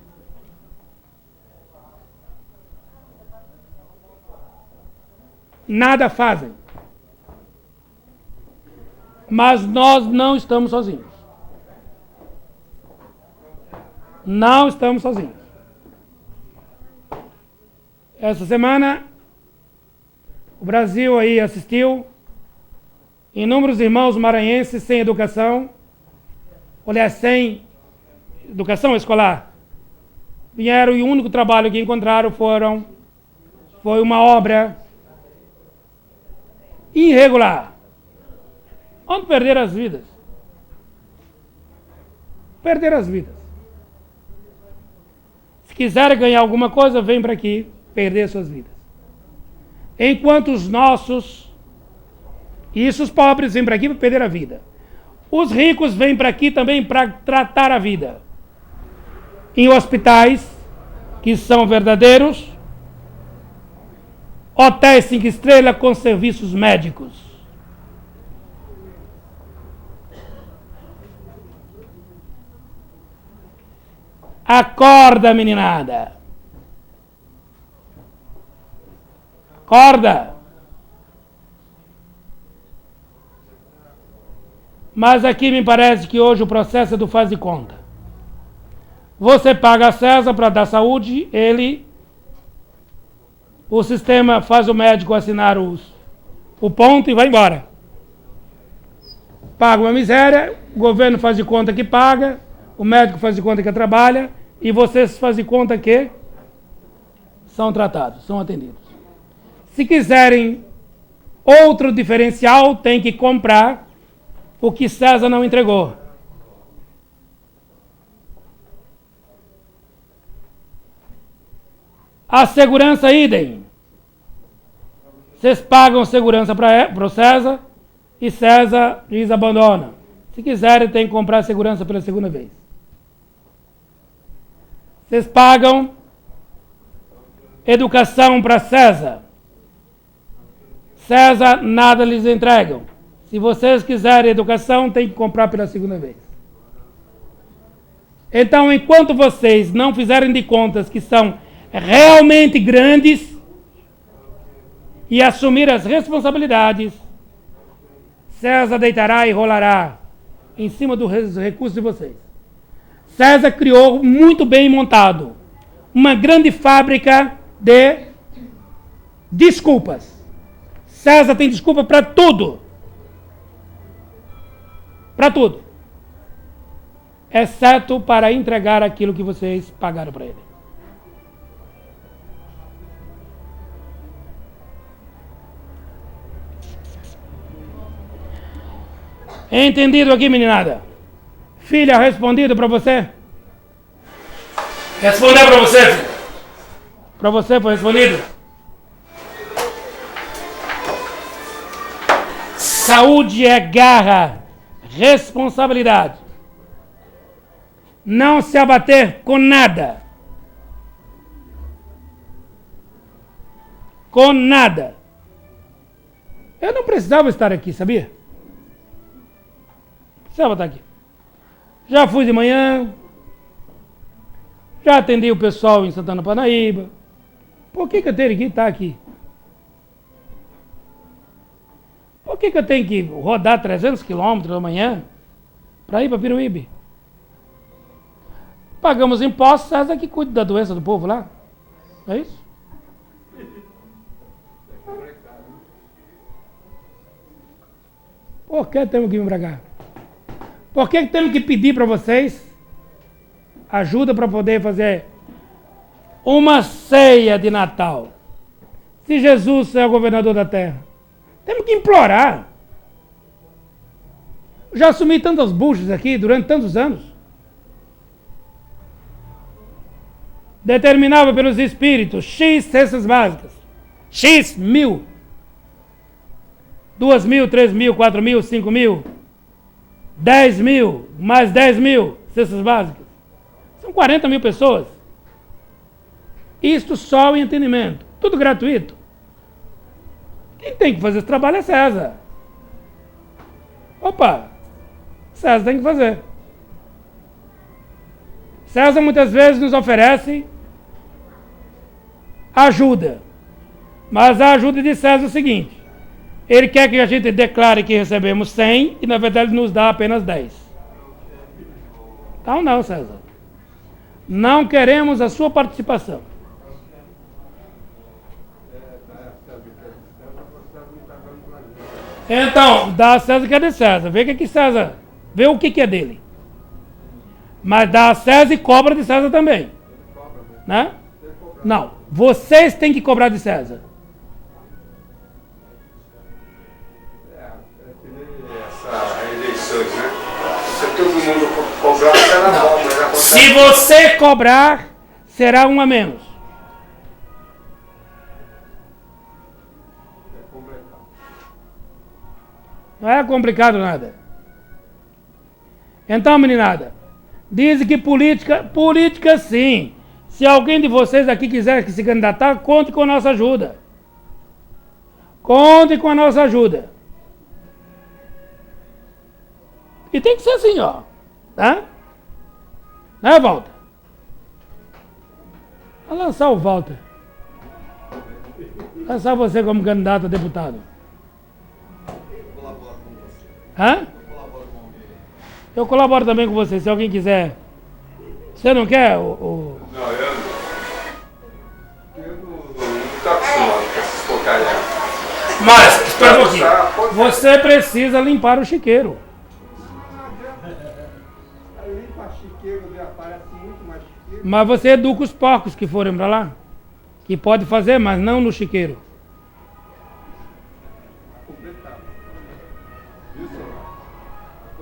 S1: Nada fazem. Mas nós não estamos sozinhos. Não estamos sozinhos. Essa semana, o Brasil aí assistiu inúmeros irmãos maranhenses sem educação, aliás, sem educação escolar. Vieram e o único trabalho que encontraram foi uma obra irregular. Onde perderam as vidas? Perderam as vidas. Se quiserem ganhar alguma coisa, vem para aqui perder suas vidas. Enquanto os nossos, isso os pobres vêm para aqui para perder a vida. Os ricos vêm para aqui também para tratar a vida. Em hospitais, que são verdadeiros, hotéis 5 estrelas com serviços médicos. Acorda, meninada. Acorda. Mas aqui me parece que hoje o processo é do faz de conta. Você paga a César para dar saúde, o sistema faz o médico assinar o ponto e vai embora. Paga uma miséria, o governo faz de conta que paga, o médico faz de conta que trabalha e vocês fazem de conta que são tratados, são atendidos. Se quiserem outro diferencial, tem que comprar o que César não entregou. A segurança idem. Vocês pagam segurança para o César e César lhes abandona. Se quiserem, tem que comprar segurança pela segunda vez. Vocês pagam educação para César. César nada lhes entregam. Se vocês quiserem educação, tem que comprar pela segunda vez. Então, enquanto vocês não fizerem de contas que são realmente grandes e assumir as responsabilidades, César deitará e rolará em cima dos recursos de vocês. César criou, muito bem montado, uma grande fábrica de desculpas. César tem desculpa para tudo. Para tudo. Exceto para entregar aquilo que vocês pagaram para ele. Entendido aqui, meninada? Filha, respondido para você? Respondeu para você, filha? Para você foi respondido? Saúde é garra, responsabilidade. Não se abater com nada. Com nada. Eu não precisava estar aqui, sabia? Precisava estar aqui. Já fui de manhã, já atendi o pessoal em Santana Parnaíba. Por que eu tenho que estar aqui? Por que eu tenho que rodar 300 quilômetros da manhã para ir para Piruíbe? Pagamos impostos, César que cuida da doença do povo lá. Não é isso? Por que temos que vir para cá? Por que temos que pedir para vocês ajuda para poder fazer uma ceia de Natal? Se Jesus é o governador da terra, temos que implorar. Eu já assumi tantas buchas aqui durante tantos anos. Determinava pelos espíritos X cestas básicas. X 1.000. 2.000, 3.000, 4.000, 5.000. 10.000, mais 10.000 cestas básicas. São 40.000 pessoas. Isto só o entendimento. Tudo gratuito. Quem tem que fazer esse trabalho é César. Opa! César tem que fazer. César muitas vezes nos oferece ajuda. Mas a ajuda de César é o seguinte: ele quer que a gente declare que recebemos 100 e na verdade nos dá apenas 10. Então não, César. Não queremos a sua participação. Então, dá a César o que é de César. Vê o que César, vê o que é dele. Mas dá a César e cobra de César também. Né? Não, vocês têm que cobrar de César.
S5: Essas eleições, né? Se todo mundo cobrar, será bom, mas acontece.
S1: Se você cobrar, será um a menos. Não é complicado nada. Então, meninada, dizem que política sim. Se alguém de vocês aqui quiser se candidatar, conte com a nossa ajuda. Conte com a nossa ajuda. E tem que ser assim, ó. Tá? Né, Walter? Vou lançar o Walter. Lançar você como candidato a deputado. Hã? Eu colaboro também com você, se alguém quiser. Você não quer?
S5: Não, eu não estou acostumado com essas porcarias.
S1: Mas, espera um pouquinho. Você precisa limpar o chiqueiro.
S5: Limpa chiqueiro, aparece muito mais chiqueiro.
S1: Mas você educa os porcos que forem para lá. Que pode fazer, mas não no chiqueiro.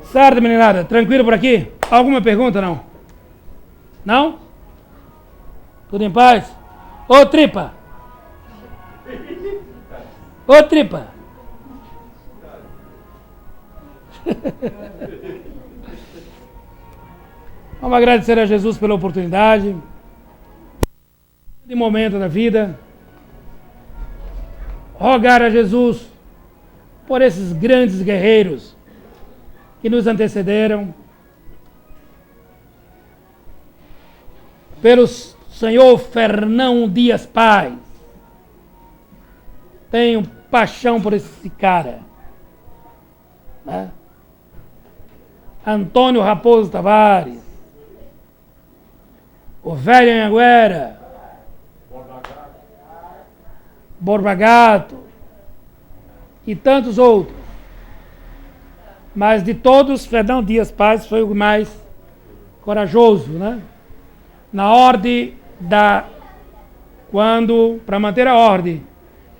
S1: Certo, meninada? Tranquilo por aqui? Alguma pergunta, não? Não? Tudo em paz? Ô, tripa! Ô, tripa! Vamos agradecer a Jesus pela oportunidade, de momento da vida. Rogar a Jesus por esses grandes guerreiros que nos antecederam, pelo senhor Fernão Dias Paz. Tenho paixão por esse cara, né? Antônio Raposo Tavares, o velho Anhanguera, Borba Gato e tantos outros. Mas de todos, Fernão Dias Paz foi o mais corajoso, né? Na ordem para manter a ordem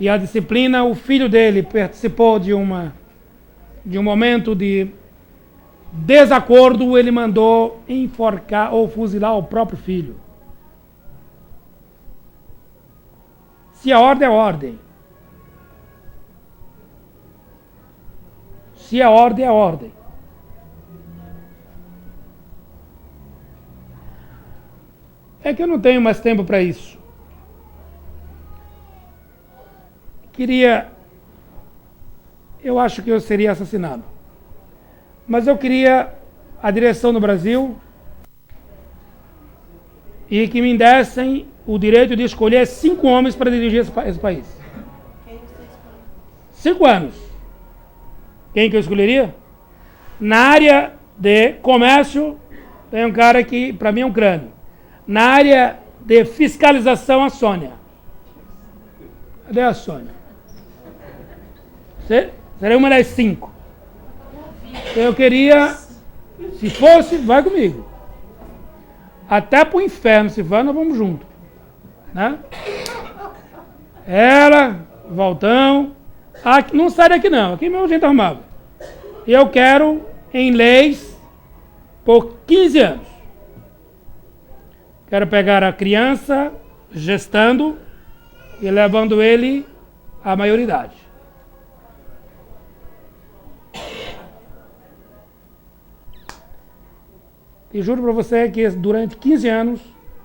S1: e a disciplina, o filho dele participou de um momento de desacordo, ele mandou enforcar ou fuzilar o próprio filho. Se a ordem é ordem. Se a ordem é ordem. É que eu não tenho mais tempo para isso. Eu acho que eu seria assassinado. Mas eu queria a direção do Brasil e que me dessem o direito de escolher 5 homens para dirigir esse país. 5 anos. Quem que eu escolheria? Na área de comércio, tem um cara que, para mim, é um crânio. Na área de fiscalização, a Sônia. Cadê a Sônia? Seria uma das 5. Eu queria, se fosse, vai comigo. Até pro inferno, se for, nós vamos junto. Né? Ela, Valtão. Aqui, não sai daqui não, aqui mesmo a gente arrumava. Eu quero em leis por 15 anos. Quero pegar a criança gestando e levando ele à maioridade. E juro para você que durante 15 anos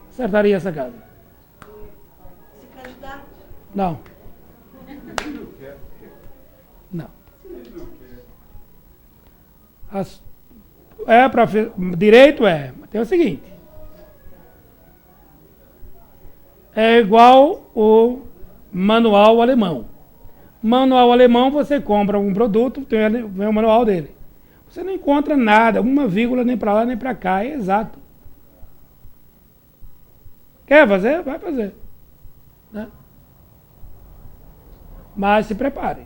S1: acertaria essa casa. Não. Não. É para direito mas tem o seguinte. É igual o manual alemão. Manual alemão, você compra um produto, vem o manual dele. Você não encontra nada, uma vírgula nem para lá nem para cá, é exato. Quer fazer? Vai fazer. Né? Mas se prepare.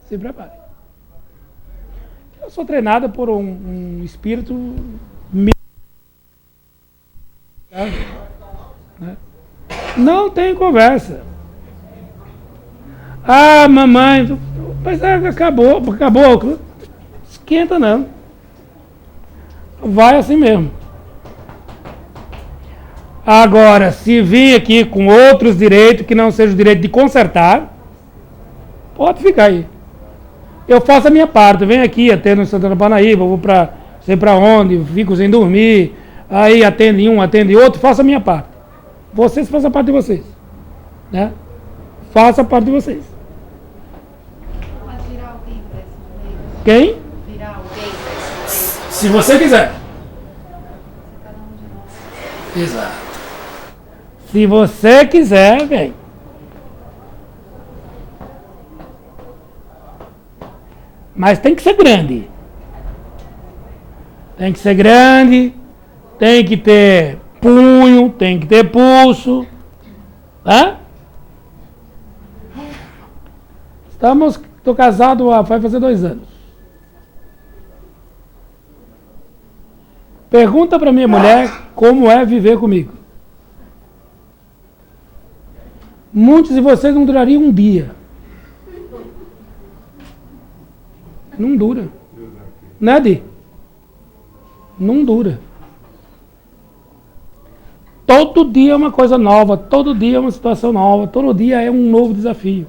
S1: Se prepare. Eu sou treinado por um espírito né? Não tem conversa. Ah, mamãe, mas acabou. Esquenta não. Vai assim mesmo. Agora, se vir aqui com outros direitos que não seja o direito de consertar, pode ficar aí. Eu faço a minha parte, venho aqui, atendo em Santana Parnaíba, vou para sei para onde, fico sem dormir, aí atende um, atende outro, faço a minha parte. Vocês façam a parte de vocês. Né? Faça a parte de vocês.
S6: Pode virar alguém para essa lei?
S1: Quem?
S6: Virar alguém para essa lei?
S1: Se você quiser.
S6: Cada um de nós.
S1: Exato. Se você quiser, vem. Mas tem que ser grande. Tem que ser grande, tem que ter punho, tem que ter pulso. Hã? Estou casado vai fazer 2 anos. Pergunta para minha mulher como é viver comigo. Muitos de vocês não durariam um dia. Não dura. Né, Di? Não dura. Todo dia é uma coisa nova, todo dia é uma situação nova, todo dia é um novo desafio.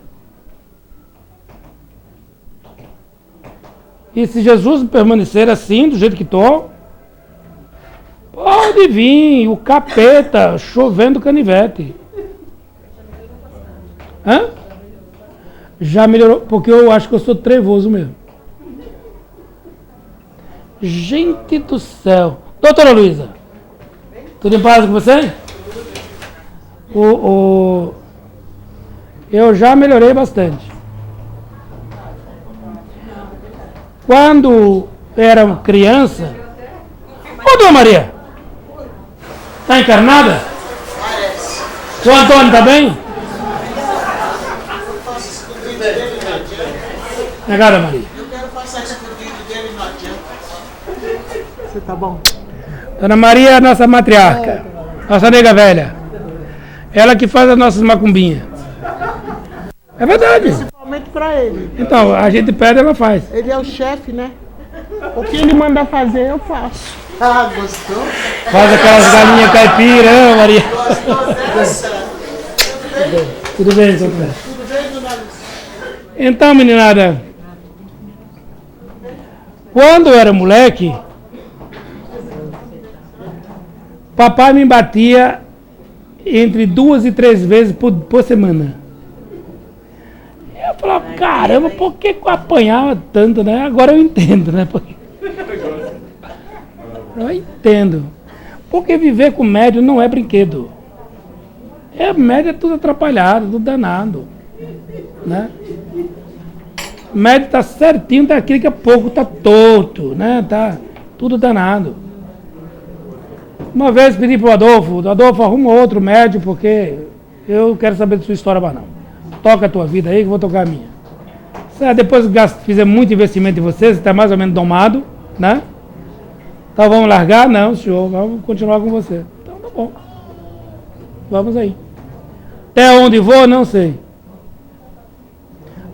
S1: E se Jesus permanecer assim, do jeito que estou, pode vir o capeta chovendo canivete. Hã? Já melhorou, porque eu acho que eu sou trevoso mesmo. Gente do céu. Doutora Luísa, tudo em paz com você? Eu já melhorei bastante. Quando era criança... Ô, Dona Maria! Está encarnada? O Antônio está bem? Negada, Maria.
S7: Eu quero passar escondido dele, não adianta. Você tá bom?
S1: Dona Maria é a nossa matriarca, nossa nega velha. Ela que faz as nossas macumbinhas. É verdade.
S7: Principalmente pra ele.
S1: Então, a gente pede, ela faz.
S7: Ele é o chefe, né? O que ele manda fazer, eu faço. Ah, gostou?
S1: Faz aquelas galinhas caipira, hein, Maria? Tudo bem, tudo bem.
S7: Tudo bem, dona Alice?
S1: Então, meninada, quando eu era moleque, papai me batia entre 2 e 3 vezes por semana. Eu falava, caramba, por que eu apanhava tanto, né? Agora eu entendo, né? Eu entendo. Porque viver com médio não é brinquedo. Médio é tudo atrapalhado, tudo danado. Né? Médio tá certinho, daqui a pouco tá torto, né? Tá tudo danado. Uma vez pedi pro Adolfo, arruma outro médio, porque eu quero saber da sua história mais não. Toca a tua vida aí, que eu vou tocar a minha. Se depois fizer muito investimento em você, você está mais ou menos domado, né? Então vamos largar? Não, senhor, vamos continuar com você. Então tá bom. Vamos aí. Até onde vou, não sei.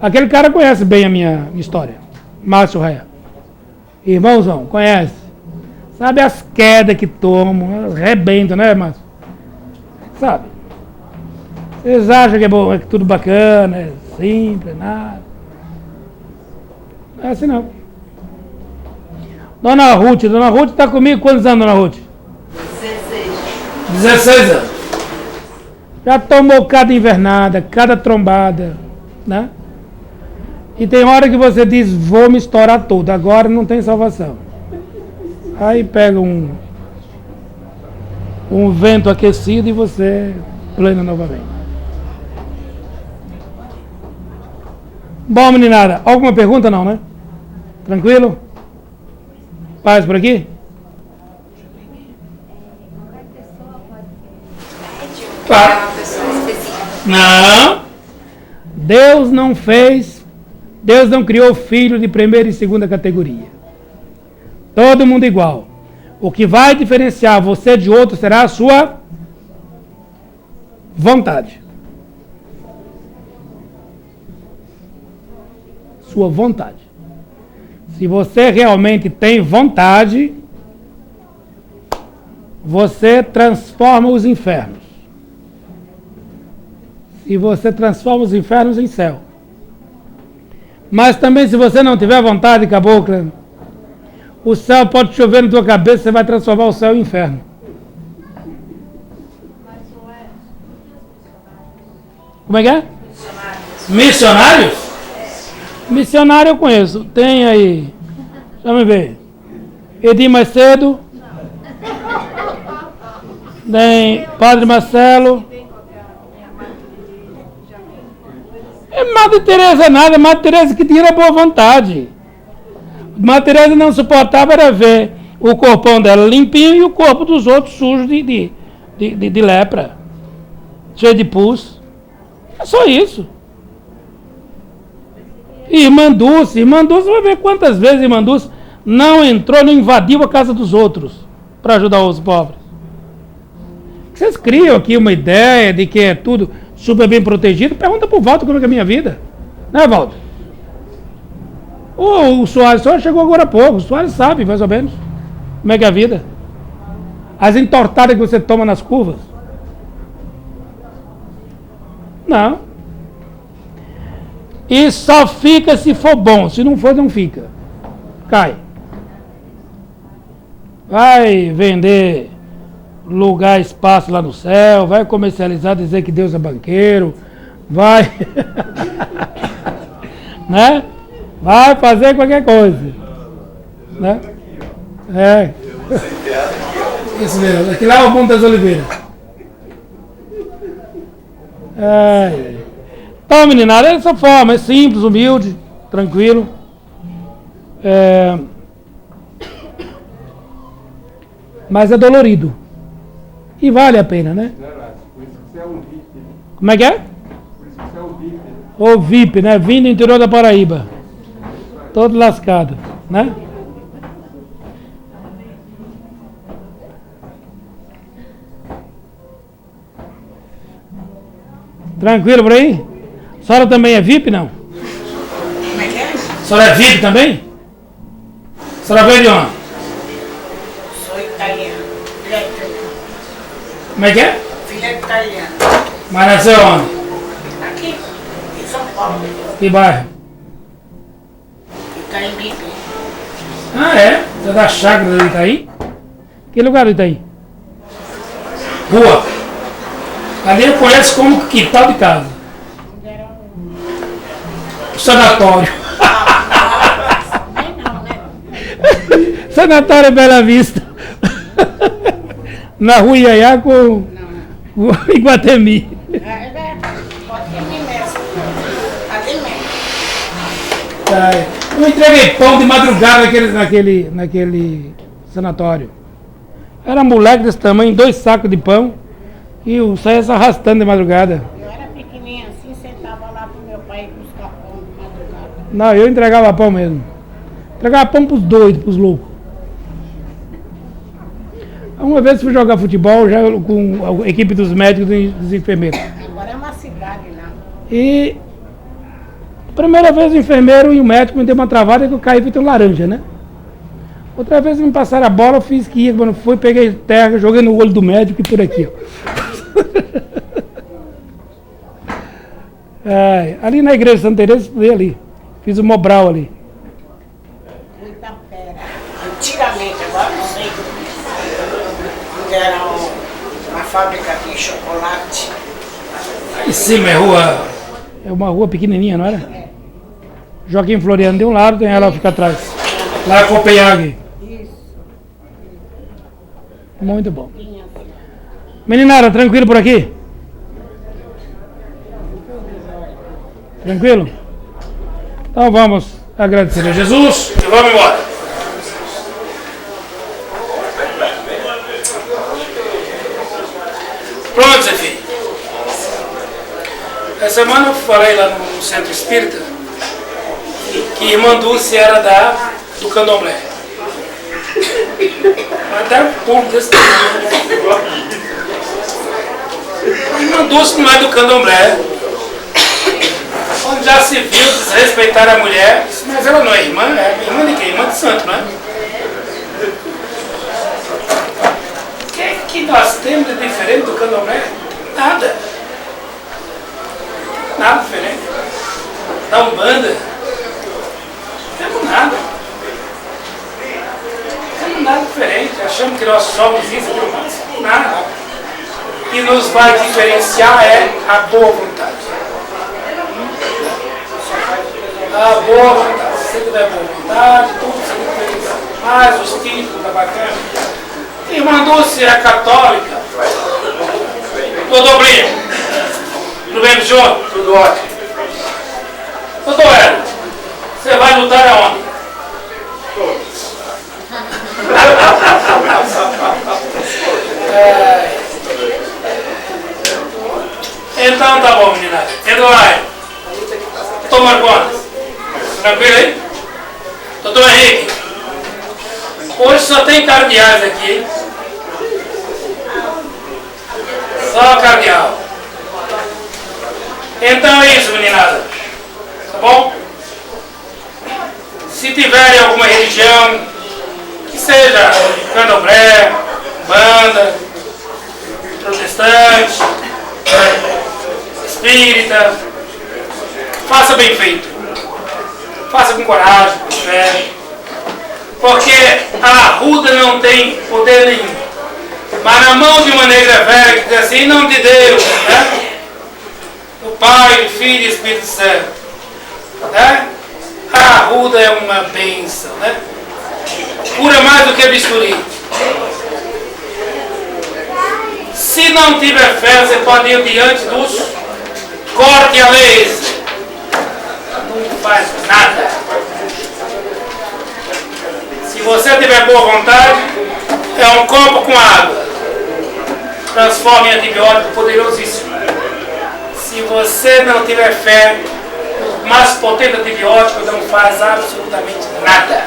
S1: Aquele cara conhece bem a minha história. Márcio Raia. Irmãozão, conhece? Sabe as quedas que tomo, arrebenta, né, Márcio? Sabe? Vocês acham que é bom, é tudo bacana, é simples, nada. Não é assim não. Dona Ruth está comigo quantos anos, Dona Ruth?
S4: 16.
S1: 16 anos. Já tomou cada invernada, cada trombada, né? E tem hora que você diz, vou me estourar todo, agora não tem salvação. Aí pega um vento aquecido e você plena novamente. Bom, meninada, alguma pergunta não, né? Tranquilo? Paz por aqui? Claro. Não. Deus não criou filho de primeira e segunda categoria. Todo mundo igual. O que vai diferenciar você de outro será a sua vontade. Sua vontade. Se você realmente tem vontade, você transforma os infernos. E você transforma os infernos em céu. Mas também, se você não tiver vontade, cabocla, o céu pode chover na tua cabeça, você vai transformar o céu em inferno. Como é que é? Missionários? Missionário eu conheço. Tem aí. Deixa eu ver. Edir Macedo. Tem Padre Marcelo. Madre Teresa nada, Madre Teresa que tinha boa vontade. Madre Teresa não suportava era ver o corpão dela limpinho e o corpo dos outros sujo de lepra, cheio de pus. É só isso. E Irmã Dulce vai ver quantas vezes Irmã Dulce não entrou, não invadiu a casa dos outros para ajudar os pobres. Vocês criam aqui uma ideia de que é tudo super bem protegido? Pergunta pro Walter como é que é a minha vida. Né, Walter? O Soares chegou agora há pouco. O Soares sabe, mais ou menos, como é que é a vida. As entortadas que você toma nas curvas. Não. E só fica se for bom. Se não for, não fica. Cai. Vai vender lugar, espaço lá no céu, vai comercializar, dizer que Deus é banqueiro, vai, né? Vai fazer qualquer coisa, né? É. Isso mesmo, aqui lá é o Monte das Oliveiras. É. Então, meninada, é dessa forma, é simples, humilde, tranquilo. Mas é dolorido. E vale a pena, né?
S5: Por isso que você é um VIP.
S1: Como é que é?
S5: Por isso que você é um VIP.
S1: O VIP, né? Vindo do interior da Paraíba. Todo lascado, né? Tranquilo por aí? A senhora também é VIP, não?
S3: Como é que é?
S1: A senhora é VIP também? A senhora veio de onde?
S3: Sou italiana. Filha de
S1: Como é que é?
S3: filha de italiana.
S1: Mas nasceu onde?
S3: Aqui, em São Paulo.
S1: Que bairro?
S3: Itaimbi.
S1: Ah, é? Você é da chácara do Itaí? Que lugar do Itaí? Rua. Ali eu conheço como quintal de casa. Sanatório.
S3: Nem não, né?
S1: Sanatório Bela Vista. Na rua Iaiá com Iguatemi.
S3: Pode ir mesmo. Ali mesmo.
S1: Eu entreguei pão de madrugada naquele sanatório. Era moleque desse tamanho, 2 sacos de pão. E eu saía se arrastando de madrugada.
S3: Eu era pequenininha assim, sentava lá pro meu pai buscar pão de madrugada.
S1: Não, eu entregava pão mesmo. Entregava pão pros doidos, pros loucos. Uma vez fui jogar futebol já com a equipe dos médicos e dos enfermeiros.
S3: Agora é uma cidade lá.
S1: E a primeira vez o enfermeiro e o médico me deu uma travada que eu caí feito um laranja, né? Outra vez me passaram a bola, eu fiz que ia, quando fui, peguei terra, joguei no olho do médico e por aqui, ó. Ali na igreja de Santa Teresa, estudei ali. Fiz o Mobral ali.
S3: Muita fera. Antigamente, agora não sei. Quando era uma fábrica de chocolate,
S1: Em cima é rua. É uma rua pequenininha, não era? Joaquim Floriano de um lado, tem ela fica atrás. Lá é Copenhague. Muito bom. Meninada, tranquilo por aqui? Tranquilo? Então vamos agradecer a Jesus e vamos embora. Pronto, Zé Filho. Essa semana eu falei lá no Centro Espírita que irmã Dulce era do Candomblé. Até um pouco desse tamanho. Irmã Dulce não é do Candomblé. Onde já se viu desrespeitar a mulher, mas ela não é irmã de quem? Irmã de santo, não é? O que nós temos de diferente do Candomblé? Nada. Nada diferente. Da Umbanda. Não temos nada. Não temos nada diferente. Achamos que nós somos isso, mas nada. O que nos vai diferenciar é a boa vontade. A boa vontade. Se você tiver boa vontade, tudo você tem que feliz. Mas os títulos da bacana. Irmã Dulce é católica. Doutor Brinho. Tudo bem, senhor?
S5: Tudo ótimo.
S1: Doutor Hélio, você vai lutar aonde? Então tá bom, menina. Eduardo, toma conta. Tranquilo aí? Doutor Henrique, hoje só tem cardeais aqui. Só cardeal. Então é isso, meninada. Tá bom? Se tiverem alguma religião, que seja candomblé, banda, protestante, espírita, faça bem feito. Faça com coragem, com fé. Porque a arruda não tem poder nenhum. Mas na mão de uma negra velha que diz assim, em nome de Deus, né? O Pai, o Filho e o Espírito Santo, né? A arruda é uma bênção, né? Cura mais do que bisturi. Se não tiver fé, você pode ir diante dos corte a laser. Não faz nada. Se você tiver boa vontade, é um copo com água. Transforma em antibiótico poderosíssimo. Se você não tiver fé, o mais potente antibiótico não faz absolutamente nada.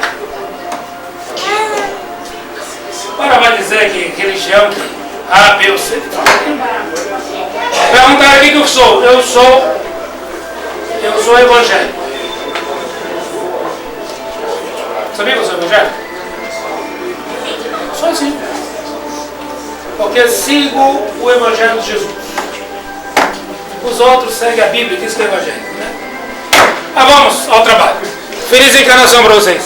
S1: Agora vai dizer que religião, A, B ou C. Perguntaram aqui que eu sou. Eu sou evangélico. Sabia que eu sou evangélico? Sou assim. Porque sigo o Evangelho de Jesus. Os outros seguem a Bíblia, diz que é evangélico, né? Mas vamos ao trabalho. Feliz encarnação para vocês.